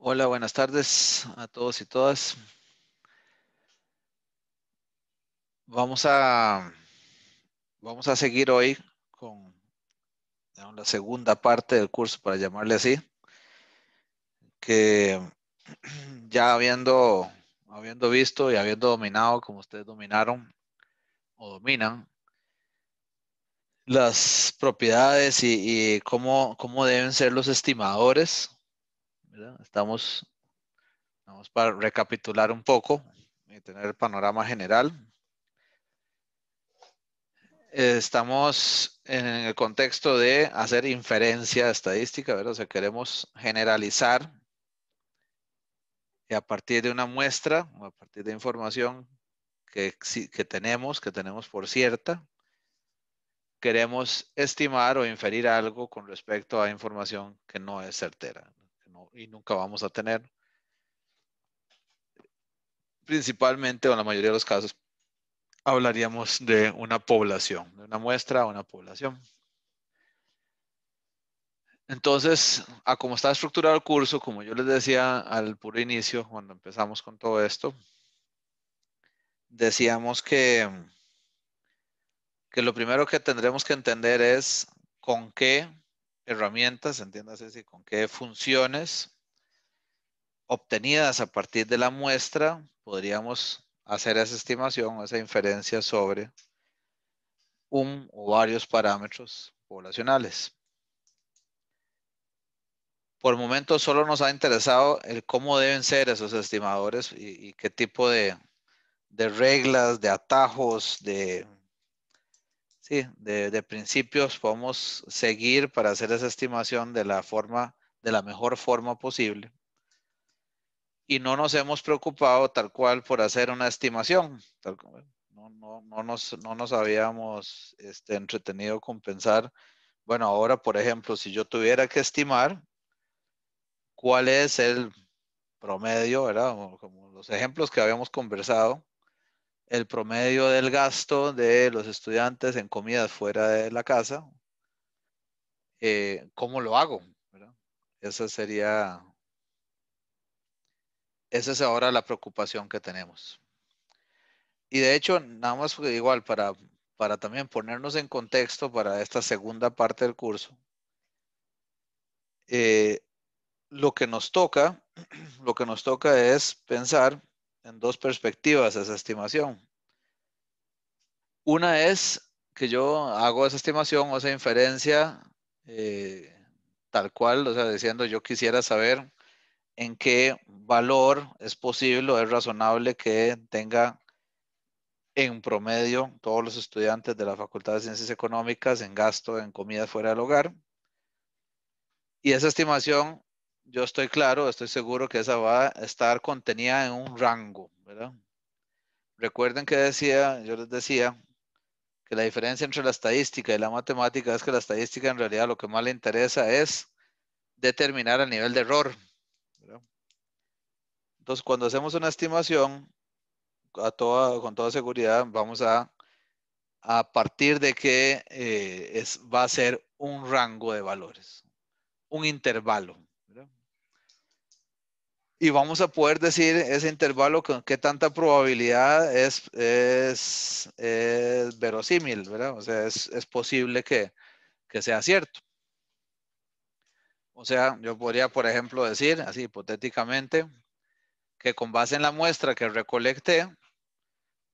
Hola, buenas tardes a todos y todas. Vamos a, vamos a seguir hoy con digamos, la segunda parte del curso, para llamarle así, que ya habiendo visto y habiendo dominado, como ustedes dominaron o dominan, las propiedades y cómo deben ser los estimadores, ¿verdad? Vamos para recapitular un poco y tener el panorama general. Estamos en el contexto de hacer inferencia estadística, ¿verdad? O sea, queremos generalizar y a partir de una muestra o a partir de información que tenemos por cierta, queremos estimar o inferir algo con respecto a información que no es certera, y nunca vamos a tener. Principalmente, o en la mayoría de los casos, hablaríamos de una población, de una muestra o una población. Entonces, a cómo está estructurado el curso, como yo les decía al puro inicio, cuando empezamos con todo esto, decíamos que lo primero que tendremos que entender es con qué herramientas, entiéndase así, con qué funciones obtenidas a partir de la muestra podríamos hacer esa estimación o esa inferencia sobre un o varios parámetros poblacionales. Por el momento solo nos ha interesado el cómo deben ser esos estimadores y qué tipo de reglas, de atajos, sí, de principios podemos seguir para hacer esa estimación de la mejor forma posible. Y no nos hemos preocupado tal cual por hacer una estimación. No nos habíamos entretenido con pensar, bueno, ahora, por ejemplo, si yo tuviera que estimar cuál es el promedio, ¿verdad? Como los ejemplos que habíamos conversado, el promedio del gasto de los estudiantes en comidas fuera de la casa, ¿cómo lo hago? ¿Verdad? Esa sería, esa es ahora la preocupación que tenemos. Y de hecho, nada más igual para también ponernos en contexto para esta segunda parte del curso, eh, lo que nos toca, lo que nos toca es pensar en dos perspectivas esa estimación. Una es que yo hago esa estimación o esa inferencia eh, tal cual, o sea, diciendo yo quisiera saber en qué valor es posible o es razonable que tenga en promedio todos los estudiantes de la Facultad de Ciencias Económicas en gasto en comida fuera del hogar. Y esa estimación, yo estoy claro, estoy seguro que esa va a estar contenida en un rango, ¿verdad? Recuerden que yo les decía que la diferencia entre la estadística y la matemática es que la estadística en realidad lo que más le interesa es determinar el nivel de error, ¿verdad? Entonces, cuando hacemos una estimación, con toda seguridad, vamos a partir de que va a ser un rango de valores, un intervalo, ¿verdad? Y vamos a poder decir ese intervalo con qué tanta probabilidad es verosímil, ¿verdad? O sea, es posible que sea cierto. O sea, yo podría, por ejemplo, decir, así hipotéticamente, que con base en la muestra que recolecté,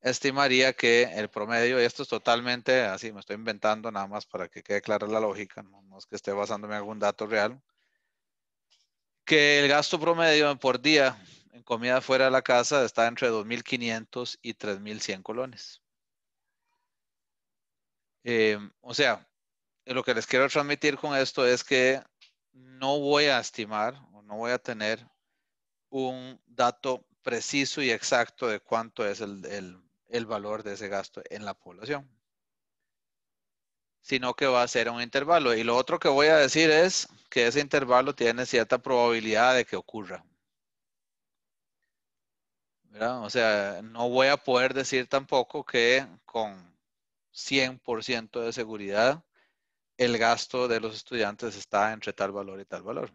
estimaría que el promedio, y esto es totalmente así, me estoy inventando nada más para que quede clara la lógica, no es que esté basándome en algún dato real, que el gasto promedio por día en comida fuera de la casa está entre 2.500 y 3.100 colones. O sea, lo que les quiero transmitir con esto es que no voy a estimar o no voy a tener un dato preciso y exacto de cuánto es el valor de ese gasto en la población, sino que va a ser un intervalo. Y lo otro que voy a decir es que ese intervalo tiene cierta probabilidad de que ocurra, ¿verdad? O sea, no voy a poder decir tampoco que con 100% de seguridad el gasto de los estudiantes está entre tal valor y tal valor,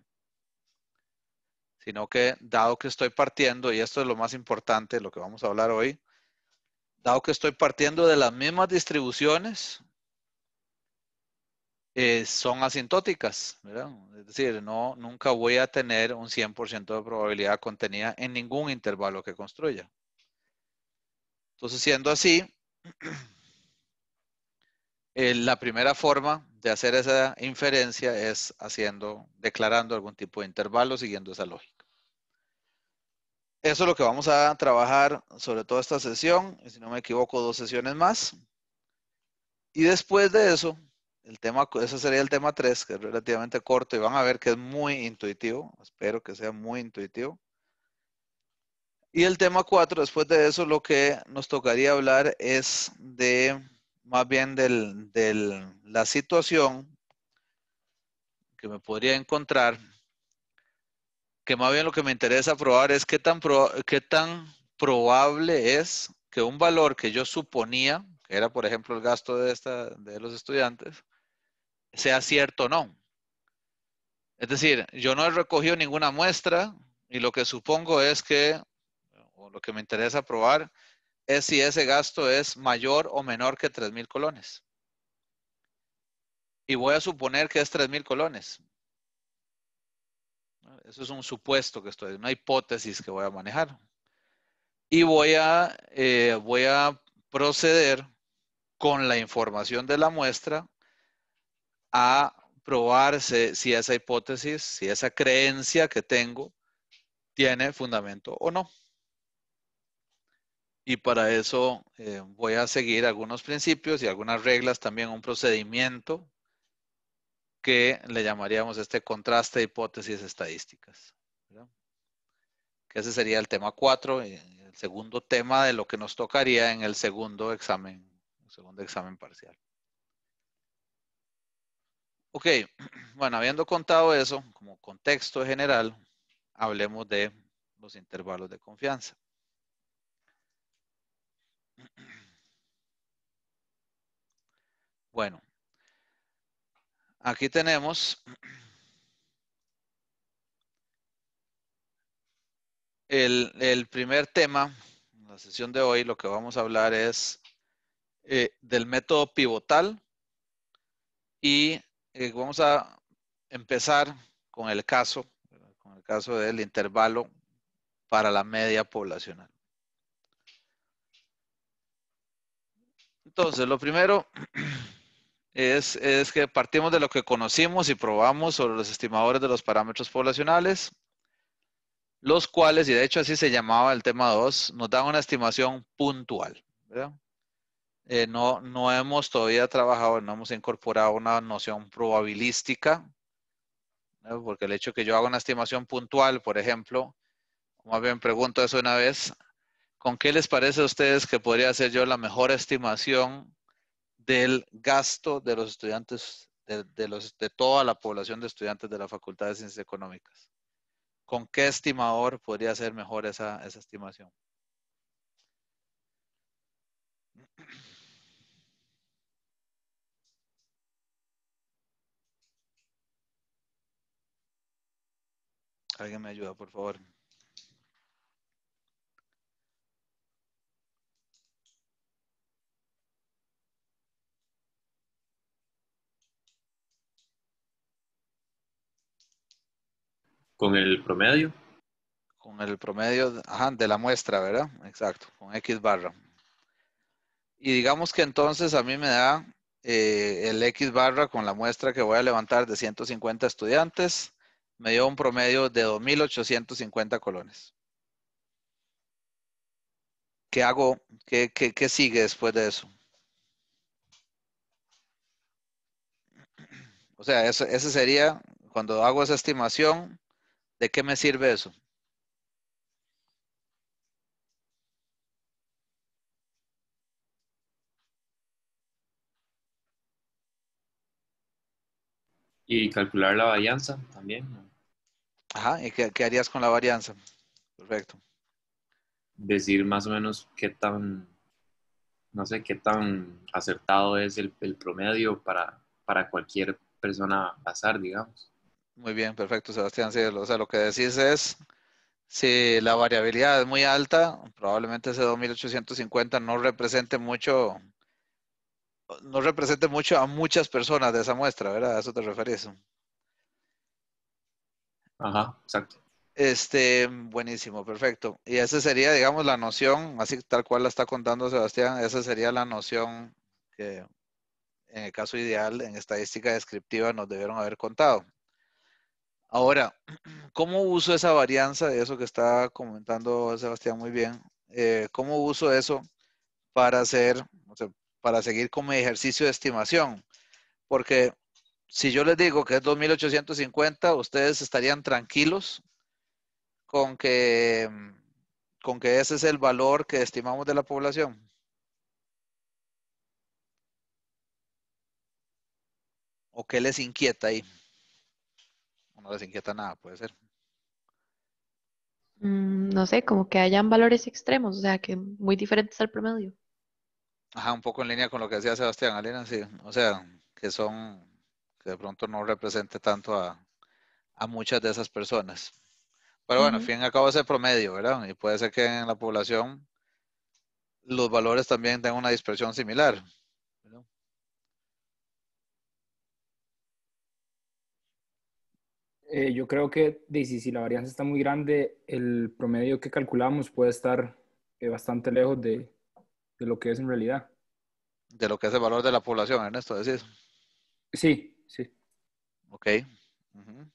sino que dado que estoy partiendo, y esto es lo más importante, lo que vamos a hablar hoy, dado que estoy partiendo de las mismas distribuciones, son asintóticas, ¿verdad? Es decir, nunca voy a tener un 100% de probabilidad contenida en ningún intervalo que construya. Entonces, siendo así, la primera forma de hacer esa inferencia es declarando algún tipo de intervalo siguiendo esa lógica. Eso es lo que vamos a trabajar sobre toda esta sesión, y si no me equivoco, 2 sesiones más. Y después de eso, ese sería el tema 3, que es relativamente corto y van a ver que es muy intuitivo. Espero que sea muy intuitivo. Y el tema 4, después de eso, lo que nos tocaría hablar es más bien de la situación que me podría encontrar, que más bien lo que me interesa probar es qué tan probable es que un valor que yo suponía, que era por ejemplo el gasto de los estudiantes, sea cierto o no. Es decir, yo no he recogido ninguna muestra y lo que supongo es o lo que me interesa probar, es si ese gasto es mayor o menor que 3.000 colones. Y voy a suponer que es 3.000 colones. Eso es un supuesto que una hipótesis que voy a manejar. Y voy a proceder con la información de la muestra a probar si esa hipótesis, si esa creencia que tengo tiene fundamento o no. Y para eso voy a seguir algunos principios y algunas reglas, también un procedimiento que le llamaríamos este contraste de hipótesis estadísticas, ¿verdad? Que ese sería el tema 4, y el segundo tema de lo que nos tocaría en el segundo examen parcial. Ok, bueno, habiendo contado eso, como contexto general, hablemos de los intervalos de confianza. Bueno, aquí tenemos el primer tema. En la sesión de hoy lo que vamos a hablar es del método pivotal y vamos a empezar con el caso del intervalo para la media poblacional. Entonces, lo primero es que partimos de lo que conocimos y probamos sobre los estimadores de los parámetros poblacionales, los cuales, y de hecho así se llamaba el tema 2, nos dan una estimación puntual, ¿verdad? No hemos todavía trabajado, no hemos incorporado una noción probabilística, ¿no? Porque el hecho que yo haga una estimación puntual, por ejemplo, más bien pregunto eso una vez, ¿con qué les parece a ustedes que podría ser yo la mejor estimación del gasto de los estudiantes, de toda la población de estudiantes de la Facultad de Ciencias Económicas? ¿Con qué estimador podría ser mejor esa estimación? ¿Alguien me ayuda, por favor? Con el promedio. Con el promedio, ajá, de la muestra, ¿verdad? Exacto, con X barra. Y digamos que entonces a mí me da el X barra con la muestra que voy a levantar de 150 estudiantes, me dio un promedio de 2.850 colones. ¿Qué hago? ¿Qué sigue después de eso? O sea, ese sería, cuando hago esa estimación, ¿de qué me sirve eso? Y calcular la varianza también, ¿no? Ajá, ¿y qué harías con la varianza? Perfecto. Decir más o menos qué tan, no sé, qué tan acertado es el promedio para cualquier persona pasar, digamos. Muy bien, perfecto, Sebastián. Sí, o sea, lo que decís es, si la variabilidad es muy alta, probablemente ese 2.850 no represente mucho a muchas personas de esa muestra, ¿verdad? A eso te referís. Ajá, exacto. Buenísimo, perfecto. Y esa sería, digamos, la noción, así tal cual la está contando Sebastián, esa sería la noción que en el caso ideal, en estadística descriptiva, nos debieron haber contado. Ahora, ¿cómo uso esa varianza? Eso que está comentando Sebastián muy bien. ¿Cómo uso eso para hacer, o sea, para seguir con mi ejercicio de estimación? Porque si yo les digo que es 2.850, ustedes estarían tranquilos con que, con que ese es el valor que estimamos de la población. ¿O qué les inquieta ahí? O no les inquieta nada, puede ser. No sé, como que hayan valores extremos, o sea, que muy diferentes al promedio. Ajá, un poco en línea con lo que decía Sebastián, Alina, sí. O sea, que de pronto no represente tanto a muchas de esas personas. Pero bueno, al Ujú. fin y al cabo es el promedio, ¿verdad? Y puede ser que en la población los valores también tengan una dispersión similar, ¿verdad? Yo creo que si la varianza está muy grande, el promedio que calculamos puede estar bastante lejos de lo que es en realidad. De lo que es el valor de la población, Ernesto, decís. Sí, sí. ¿Ok? Ujú.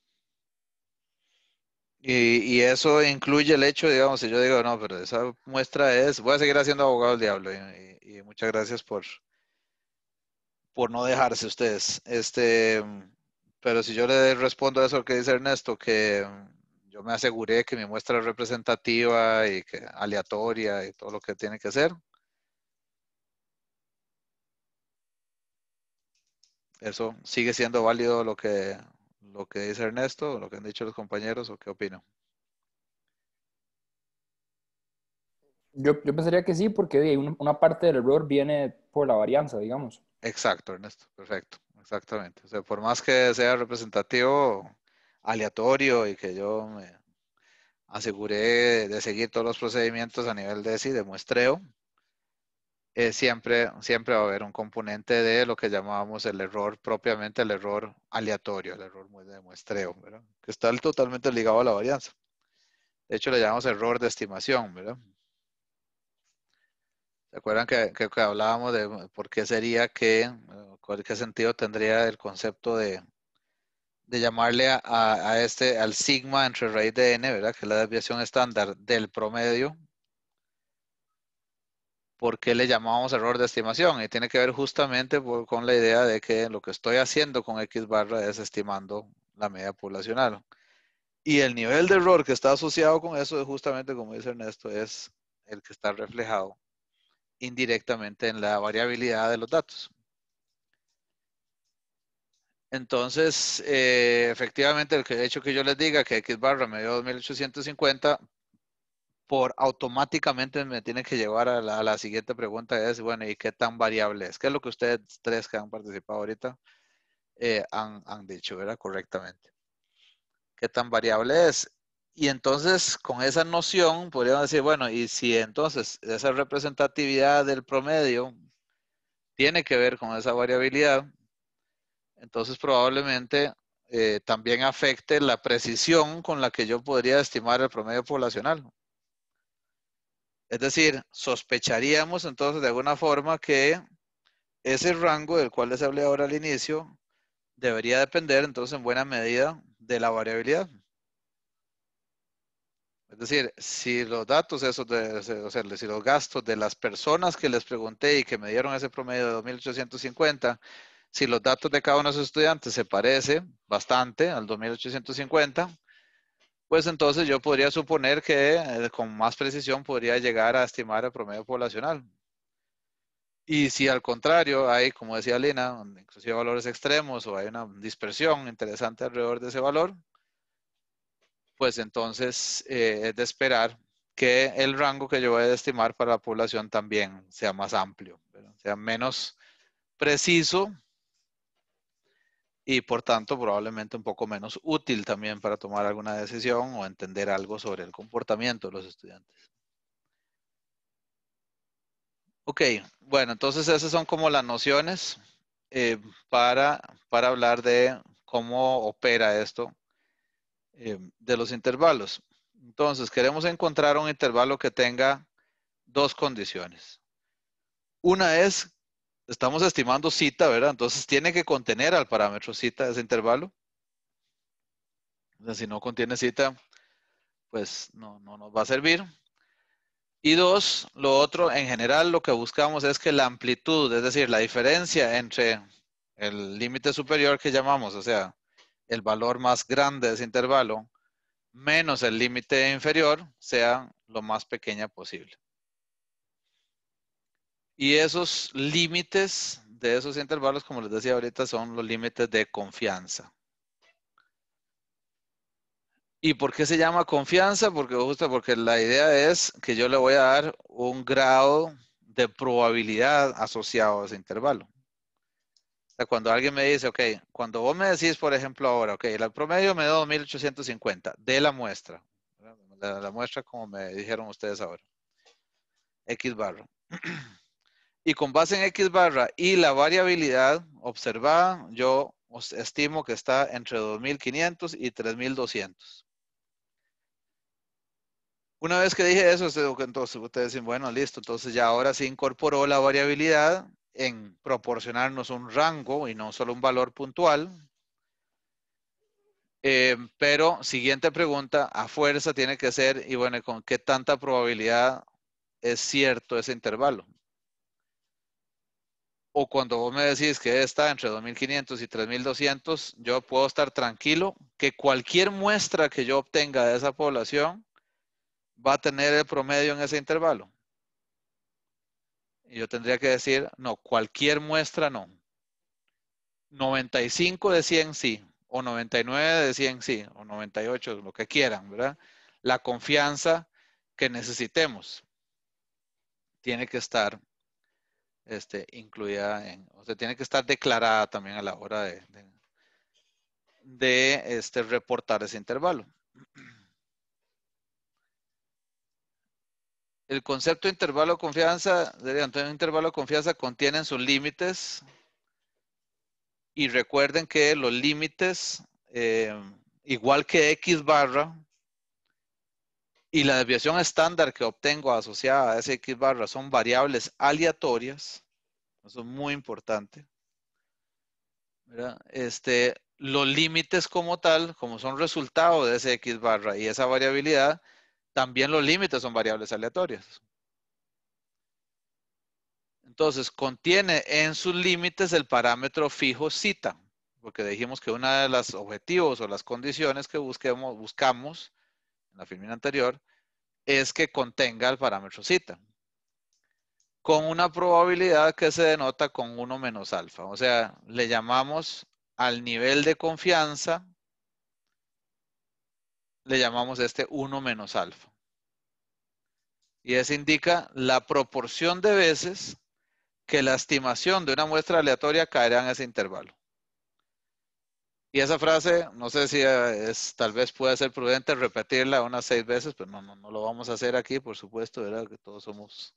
Y eso incluye el hecho, digamos, si yo digo, no, pero esa muestra es, voy a seguir haciendo abogado del diablo y muchas gracias por no dejarse ustedes. Pero si yo le respondo a eso que dice Ernesto, que yo me aseguré que mi muestra es representativa y que aleatoria y todo lo que tiene que ser, eso sigue siendo válido lo que dice Ernesto, lo que han dicho los compañeros o qué opino. Yo pensaría que sí, porque una parte del error viene por la varianza, digamos. Exacto, Ernesto, perfecto, exactamente. O sea, por más que sea representativo, aleatorio y que yo me aseguré de seguir todos los procedimientos a nivel de, sí, de muestreo, siempre va a haber un componente de lo que llamábamos el error, propiamente el error aleatorio, el error de muestreo, ¿verdad? Que está totalmente ligado a la varianza. De hecho, le llamamos error de estimación, ¿verdad? ¿Se acuerdan que hablábamos de por qué sería qué sentido tendría el concepto de llamarle al sigma entre raíz de n, ¿verdad? Que es la desviación estándar del promedio? ¿Por qué le llamamos error de estimación? Y tiene que ver justamente con la idea de que lo que estoy haciendo con X barra es estimando la media poblacional. Y el nivel de error que está asociado con eso es justamente, como dice Ernesto, es el que está reflejado indirectamente en la variabilidad de los datos. Entonces, efectivamente, el hecho que yo les diga que X barra me dio 2850, automáticamente me tiene que llevar a la siguiente pregunta, es, bueno, ¿y qué tan variable es? ¿Qué es lo que ustedes tres que han participado ahorita han dicho, ¿verdad? Correctamente. ¿Qué tan variable es? Y entonces, con esa noción, podríamos decir, bueno, y si entonces esa representatividad del promedio tiene que ver con esa variabilidad, entonces probablemente también afecte la precisión con la que yo podría estimar el promedio poblacional. Es decir, sospecharíamos entonces de alguna forma que ese rango del cual les hablé ahora al inicio debería depender entonces en buena medida de la variabilidad. Es decir, si los datos esos, o sea, si los gastos de las personas que les pregunté y que me dieron ese promedio de 2.850, si los datos de cada uno de esos estudiantes se parece bastante al 2.850, pues entonces yo podría suponer que con más precisión podría llegar a estimar el promedio poblacional. Y si al contrario hay, como decía Lina, inclusive valores extremos o hay una dispersión interesante alrededor de ese valor, pues entonces es de esperar que el rango que yo voy a estimar para la población también sea más amplio, ¿verdad? Sea menos preciso y por tanto probablemente un poco menos útil también para tomar alguna decisión o entender algo sobre el comportamiento de los estudiantes. Ok, bueno, entonces esas son como las nociones para hablar de cómo opera esto de los intervalos. Entonces, queremos encontrar un intervalo que tenga dos condiciones. Una es, estamos estimando cita, ¿verdad? Entonces, tiene que contener al parámetro cita ese intervalo. O sea, si no contiene cita, pues no nos va a servir. Y dos, lo otro, en general, lo que buscamos es que la amplitud, es decir, la diferencia entre el límite superior que llamamos, o sea, el valor más grande de ese intervalo, menos el límite inferior, sea lo más pequeña posible. Y esos límites de esos intervalos, como les decía ahorita, son los límites de confianza. ¿Y por qué se llama confianza? Porque la idea es que yo le voy a dar un grado de probabilidad asociado a ese intervalo. O sea, cuando alguien me dice, ok, cuando vos me decís, por ejemplo, ahora, ok, el promedio me da 2.850 de la muestra. La muestra como me dijeron ustedes ahora. X barra. Y con base en X barra y la variabilidad observada, yo estimo que está entre 2.500 y 3.200. Una vez que dije eso, entonces ustedes dicen, bueno, listo, entonces ya ahora sí incorporó la variabilidad en proporcionarnos un rango y no solo un valor puntual. Pero siguiente pregunta, a fuerza tiene que ser, y bueno, ¿con qué tanta probabilidad es cierto ese intervalo? O cuando vos me decís que está entre 2.500 y 3.200, yo puedo estar tranquilo que cualquier muestra que yo obtenga de esa población va a tener el promedio en ese intervalo. Y yo tendría que decir, no, cualquier muestra no. 95 de 100 sí, o 99 de 100 sí, o 98, lo que quieran, ¿verdad? La confianza que necesitemos tiene que estar incluida o sea, tiene que estar declarada también a la hora de reportar ese intervalo. El concepto de intervalo de confianza, un intervalo de confianza contiene sus límites y recuerden que los límites, igual que X barra, y la desviación estándar que obtengo asociada a ese X barra son variables aleatorias. Eso es muy importante, ¿verdad? Los límites como tal, como son resultado de ese X barra y esa variabilidad, también los límites son variables aleatorias. Entonces, contiene en sus límites el parámetro fijo zeta, porque dijimos que uno de los objetivos o las condiciones que buscamos en la filmina anterior es que contenga el parámetro zeta, con una probabilidad que se denota con 1 menos alfa. O sea, le llamamos al nivel de confianza, le llamamos 1 menos alfa. Y eso indica la proporción de veces que la estimación de una muestra aleatoria caerá en ese intervalo. Y esa frase, no sé si tal vez puede ser prudente repetirla unas 6 veces, pero no lo vamos a hacer aquí, por supuesto, ¿verdad? Que todos somos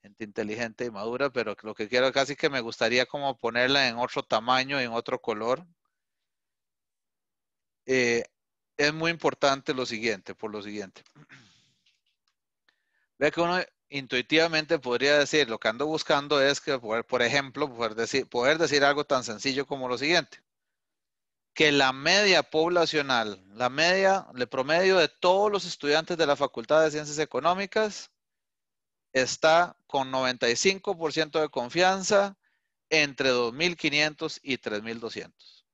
gente inteligente y madura, pero lo que quiero casi que me gustaría como ponerla en otro tamaño, en otro color. Es muy importante lo siguiente, por lo siguiente. Ve que uno intuitivamente podría decir, lo que ando buscando es que, por ejemplo, poder decir algo tan sencillo como lo siguiente. Que la media poblacional, el promedio de todos los estudiantes de la Facultad de Ciencias Económicas está con 95% de confianza entre 2.500 y 3.200.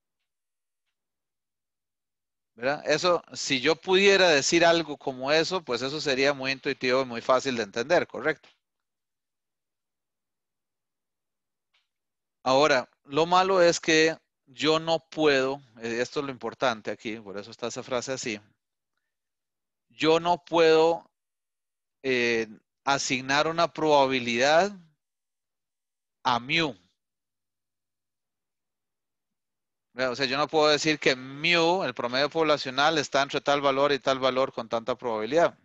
¿Verdad? Eso, si yo pudiera decir algo como eso, pues eso sería muy intuitivo y muy fácil de entender, ¿correcto? Ahora, lo malo es que yo no puedo, esto es lo importante aquí, por eso está esa frase así, yo no puedo asignar una probabilidad a mu. O sea, yo no puedo decir que mu, el promedio poblacional, está entre tal valor y tal valor con tanta probabilidad.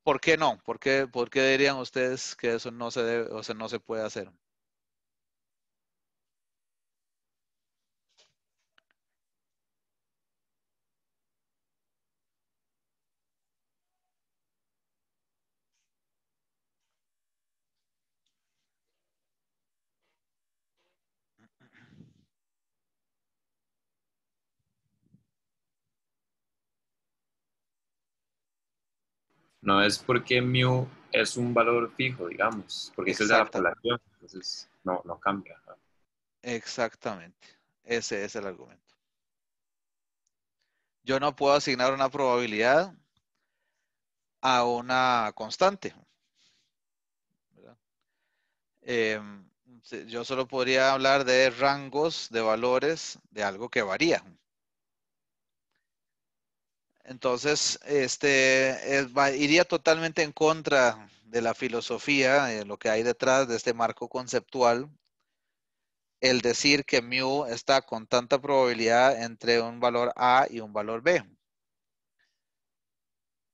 ¿Por qué no? ¿Por qué dirían ustedes que eso no se debe, o sea, no se puede hacer? No es porque mu es un valor fijo, digamos, porque es el de la Exactamente. población, entonces no cambia. ¿No? Exactamente. Ese es el argumento. Yo no puedo asignar una probabilidad a una constante. ¿Verdad? Yo solo podría hablar de rangos de valores de algo que varía. Entonces, iría totalmente en contra de la filosofía, de lo que hay detrás de este marco conceptual, el decir que mu está con tanta probabilidad entre un valor A y un valor B.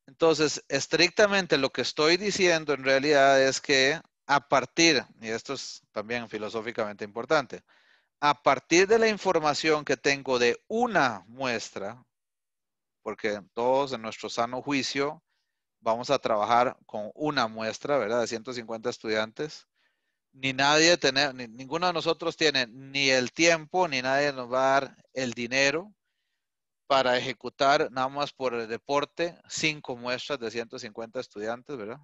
Entonces, estrictamente lo que estoy diciendo en realidad es que a partir, y esto es también filosóficamente importante, a partir de la información que tengo de una muestra, porque todos en nuestro sano juicio vamos a trabajar con una muestra, ¿verdad? De 150 estudiantes. Ninguno de nosotros tiene ni el tiempo, ni nadie nos va a dar el dinero para ejecutar nada más por el deporte 5 muestras de 150 estudiantes, ¿verdad?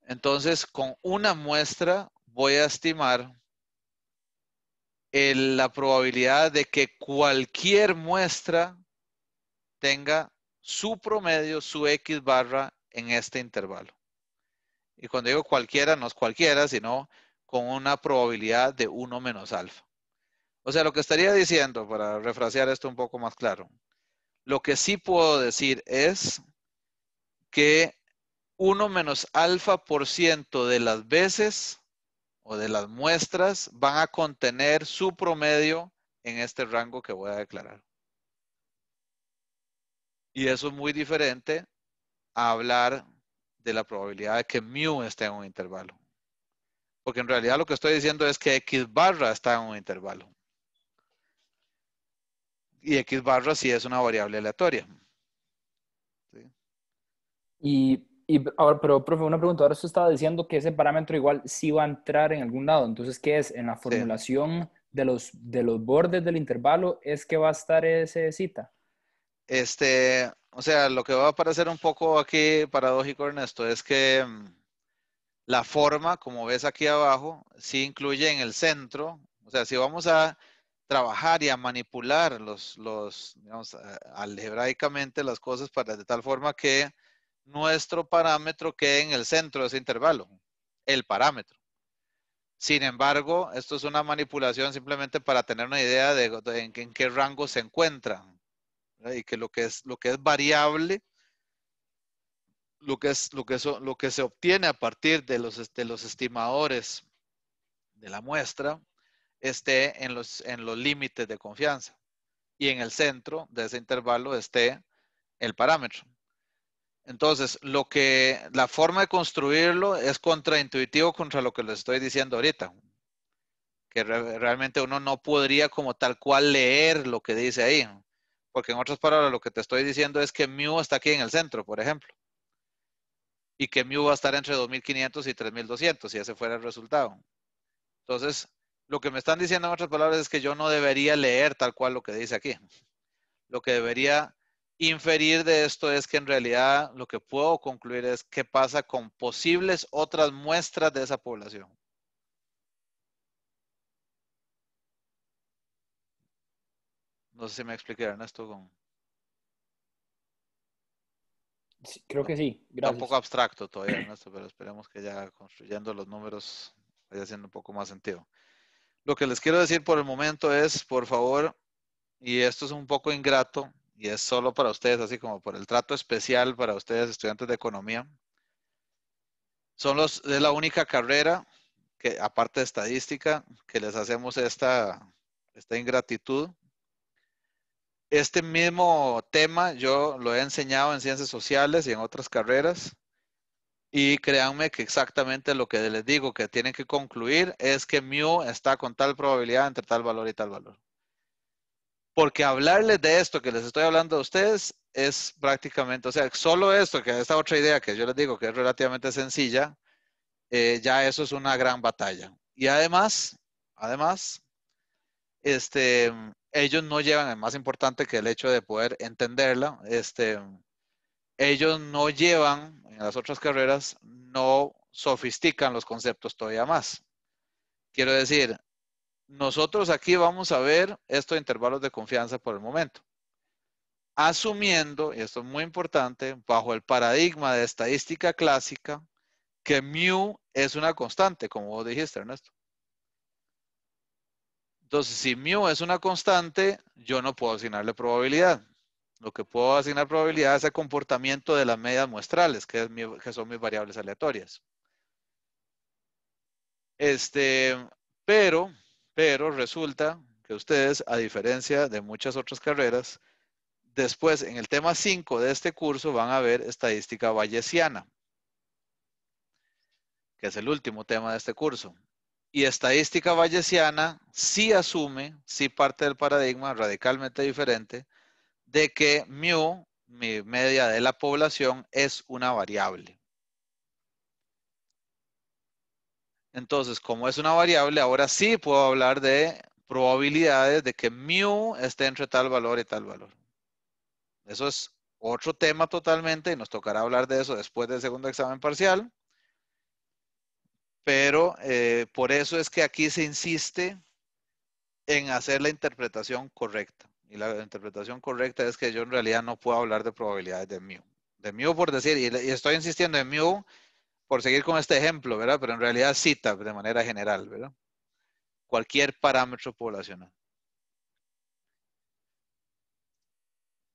Entonces, con una muestra voy a estimar la probabilidad de que cualquier muestra tenga su promedio, su X barra en este intervalo. Y cuando digo cualquiera, no es cualquiera, sino con una probabilidad de 1 menos alfa. O sea, lo que estaría diciendo, para refrasear esto un poco más claro, lo que sí puedo decir es que 1 menos alfa por ciento de las veces o de las muestras van a contener su promedio en este rango que voy a declarar. Y eso es muy diferente a hablar de la probabilidad de que mu esté en un intervalo. Porque en realidad lo que estoy diciendo es que X barra está en un intervalo. Y X barra sí es una variable aleatoria. ¿Sí? Y ahora, pero profe, una pregunta. Ahora usted estaba diciendo que ese parámetro igual sí va a entrar en algún lado. Entonces, ¿qué es? En la Sí. formulación de los bordes del intervalo es que va a estar ese cita. O sea, lo que va a parecer un poco aquí paradójico, Ernesto, es que la forma, como ves aquí abajo, sí incluye en el centro. O sea, si vamos a trabajar y a manipular digamos, algebraicamente las cosas de tal forma que nuestro parámetro quede en el centro de ese intervalo, el parámetro. Sin embargo, esto es una manipulación simplemente para tener una idea de en qué rango se encuentra, ¿verdad? Y que lo que es variable, lo que se obtiene a partir de los estimadores de la muestra esté en los límites de confianza y en el centro de ese intervalo esté el parámetro. Entonces, la forma de construirlo es contraintuitivo contra lo que les estoy diciendo ahorita, que realmente uno no podría como tal cual leer lo que dice ahí, porque en otras palabras lo que te estoy diciendo es que mu está aquí en el centro, por ejemplo, y que mu va a estar entre 2500 y 3200 si ese fuera el resultado. Entonces, lo que me están diciendo en otras palabras es que yo no debería leer tal cual lo que dice aquí. Lo que debería inferir de esto es que en realidad lo que puedo concluir es qué pasa con posibles otras muestras de esa población. No sé si me expliqué, Ernesto. Sí, creo que sí. Está un poco Gracias. abstracto todavía, Ernesto, pero esperemos que ya construyendo los números vaya haciendo un poco más sentido. Lo que les quiero decir por el momento es, por favor, y esto es un poco ingrato, y es solo para ustedes, así como por el trato especial para ustedes, estudiantes de economía. Es la única carrera que, aparte de estadística, que les hacemos esta ingratitud. Este mismo tema yo lo he enseñado en ciencias sociales y en otras carreras. Y créanme que exactamente lo que les digo que tienen que concluir es que mu está con tal probabilidad entre tal valor y tal valor. Porque hablarles de esto que les estoy hablando a ustedes es prácticamente, o sea, solo esto, que esta otra idea que yo les digo que es relativamente sencilla, ya eso es una gran batalla. Y además, ellos no llevan, es más importante que el hecho de poder entenderla, ellos no llevan, en las otras carreras, no sofistican los conceptos todavía más. Quiero decir, nosotros aquí vamos a ver estos intervalos de confianza por el momento. Asumiendo, y esto es muy importante, bajo el paradigma de estadística clásica, que mu es una constante, como vos dijiste, Ernesto. Entonces, si mu es una constante, yo no puedo asignarle probabilidad. Lo que puedo asignar probabilidad es el comportamiento de las medias muestrales, que son mis variables aleatorias. Pero resulta que ustedes, a diferencia de muchas otras carreras, después en el tema 5 de este curso van a ver estadística bayesiana, que es el último tema de este curso. Y estadística bayesiana sí asume, sí parte del paradigma radicalmente diferente, de que mu, mi media de la población, es una variable. Entonces, como es una variable, ahora sí puedo hablar de probabilidades de que mu esté entre tal valor y tal valor. Eso es otro tema totalmente y nos tocará hablar de eso después del segundo examen parcial. Pero por eso es que aquí se insiste en hacer la interpretación correcta. Y la interpretación correcta es que yo en realidad no puedo hablar de probabilidades de mu. De mu por decir, y estoy insistiendo en mu por seguir con este ejemplo, ¿verdad? Pero en realidad cita de manera general, ¿verdad? Cualquier parámetro poblacional.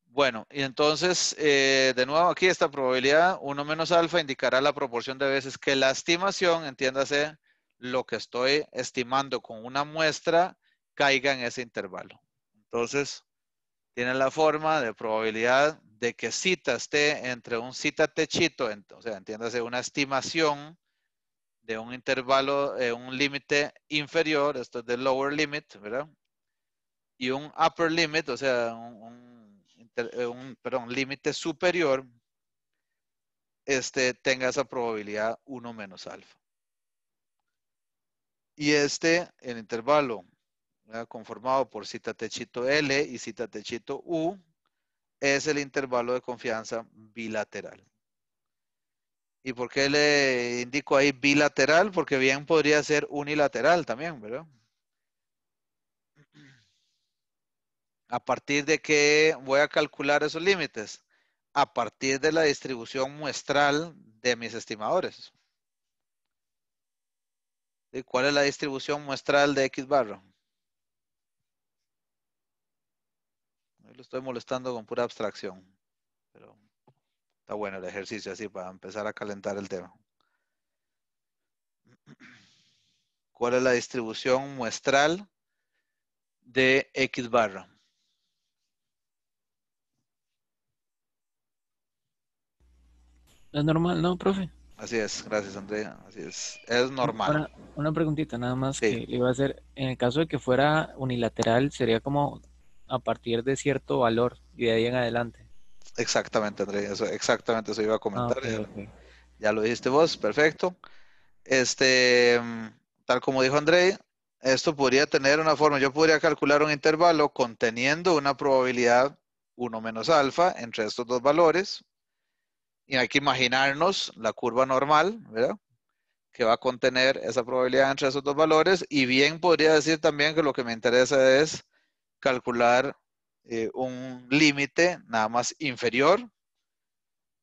Bueno, y entonces, de nuevo aquí esta probabilidad 1 menos alfa indicará la proporción de veces que la estimación, entiéndase, lo que estoy estimando con una muestra, caiga en ese intervalo. Entonces, tiene la forma de probabilidad de que cita esté entre un cita techito, o sea, entiéndase, una estimación de un intervalo, un límite inferior, esto es del lower limit, ¿verdad? Y un upper limit, o sea, un límite superior, tenga esa probabilidad 1 menos alfa. Y el intervalo, ¿verdad?, conformado por cita techito L y cita techito U, es el intervalo de confianza bilateral. ¿Y por qué le indico ahí bilateral? Porque bien podría ser unilateral también, ¿verdad? ¿A partir de qué voy a calcular esos límites? A partir de la distribución muestral de mis estimadores. ¿Y cuál es la distribución muestral de X barra? Lo estoy molestando con pura abstracción, pero está bueno el ejercicio así para empezar a calentar el tema. ¿Cuál es la distribución muestral de X barra? Es normal, ¿no, profe? Así es, gracias Andrea, así es normal. Una preguntita nada más Sí, que le iba a hacer. En el caso de que fuera unilateral, sería como a partir de cierto valor y de ahí en adelante. exactamente Andrea, exactamente eso iba a Ah, comentar, ok, ok. ya lo dijiste vos, perfecto. Tal como dijo André, esto podría tener una forma, yo podría calcular un intervalo conteniendo una probabilidad 1 menos alfa entre estos dos valores. Y hay que imaginarnos la curva normal, ¿verdad?, que va a contener esa probabilidad entre esos dos valores. Y bien podría decir también que lo que me interesa es calcular un límite nada más inferior,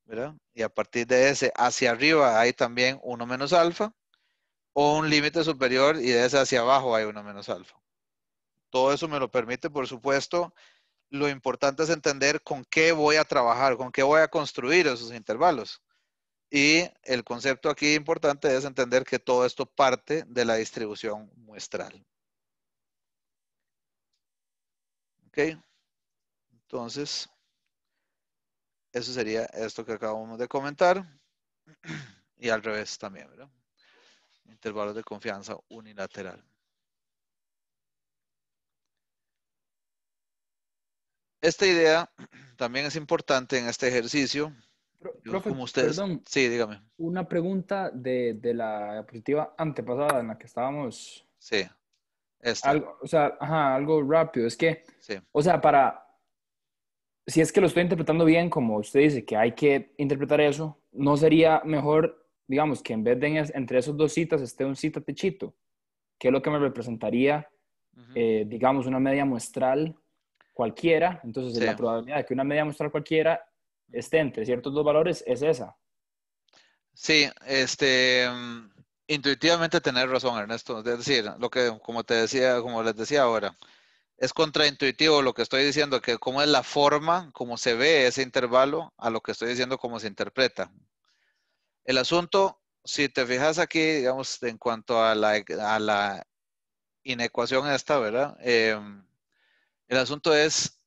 ¿verdad? Y a partir de ese hacia arriba hay también 1 menos alfa. O un límite superior y de ese hacia abajo hay 1 menos alfa. Todo eso me lo permite, por supuesto. Lo importante es entender con qué voy a trabajar, con qué voy a construir esos intervalos. Y el concepto aquí importante es entender que todo esto parte de la distribución muestral. ¿Ok? Entonces, eso sería esto que acabamos de comentar. Y al revés también, ¿verdad? Intervalos de confianza unilateral. Esta idea también es importante en este ejercicio. Profe, Como ustedes, perdón, sí, dígame. una pregunta de la diapositiva antepasada en la que estábamos, Sí, esta, algo, o sea, ajá, algo rápido. Es que, sí. o sea, si es que lo estoy interpretando bien, como usted dice, que hay que interpretar eso, ¿no sería mejor, digamos, que en vez de entre esos dos citas esté un cita techito, que es lo que me representaría, Ujú. digamos, una media muestral cualquiera? Entonces, Sí. la probabilidad de que una media muestral cualquiera esté entre ciertos dos valores es esa. Sí, intuitivamente tener razón, Ernesto. Es decir, como te decía, como les decía ahora, es contraintuitivo lo que estoy diciendo, que cómo es la forma, cómo se ve ese intervalo a lo que estoy diciendo, cómo se interpreta. El asunto, si te fijas aquí, digamos, en cuanto a la inecuación esta, ¿verdad? El asunto es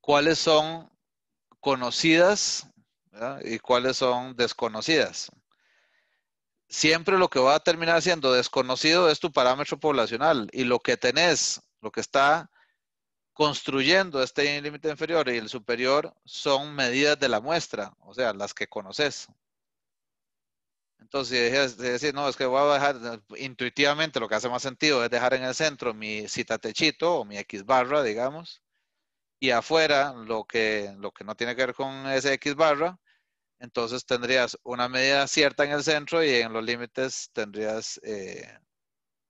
cuáles son conocidas, ¿verdad?, y cuáles son desconocidas. Siempre lo que va a terminar siendo desconocido es tu parámetro poblacional, y lo que tenés, lo que está construyendo este límite inferior y el superior son medidas de la muestra, o sea, las que conoces. Entonces, si decir, no, es que voy a dejar, intuitivamente lo que hace más sentido es dejar en el centro mi cita techito o mi X barra, digamos, y afuera lo que no tiene que ver con ese X barra, entonces tendrías una medida cierta en el centro y en los límites tendrías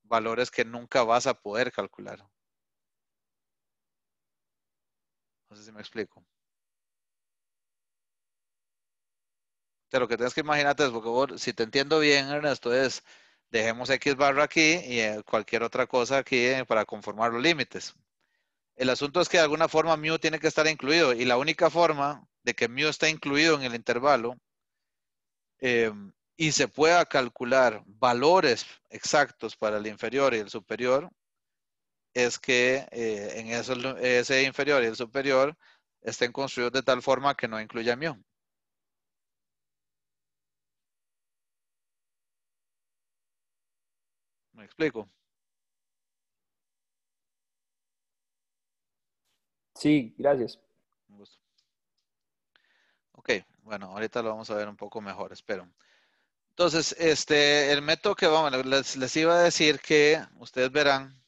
valores que nunca vas a poder calcular. No sé si me explico. Pero lo que tienes que imaginarte es, porque vos, si te entiendo bien, Ernesto, es dejemos X barra aquí y cualquier otra cosa aquí para conformar los límites. El asunto es que de alguna forma mu tiene que estar incluido y la única forma de que mu esté incluido en el intervalo y se pueda calcular valores exactos para el inferior y el superior es que en ese inferior y el superior estén construidos de tal forma que no incluya mu. ¿Me explico? Sí, gracias. Un gusto. Ok, bueno, ahorita lo vamos a ver un poco mejor, espero. Entonces, el método que vamos, les iba a decir que ustedes verán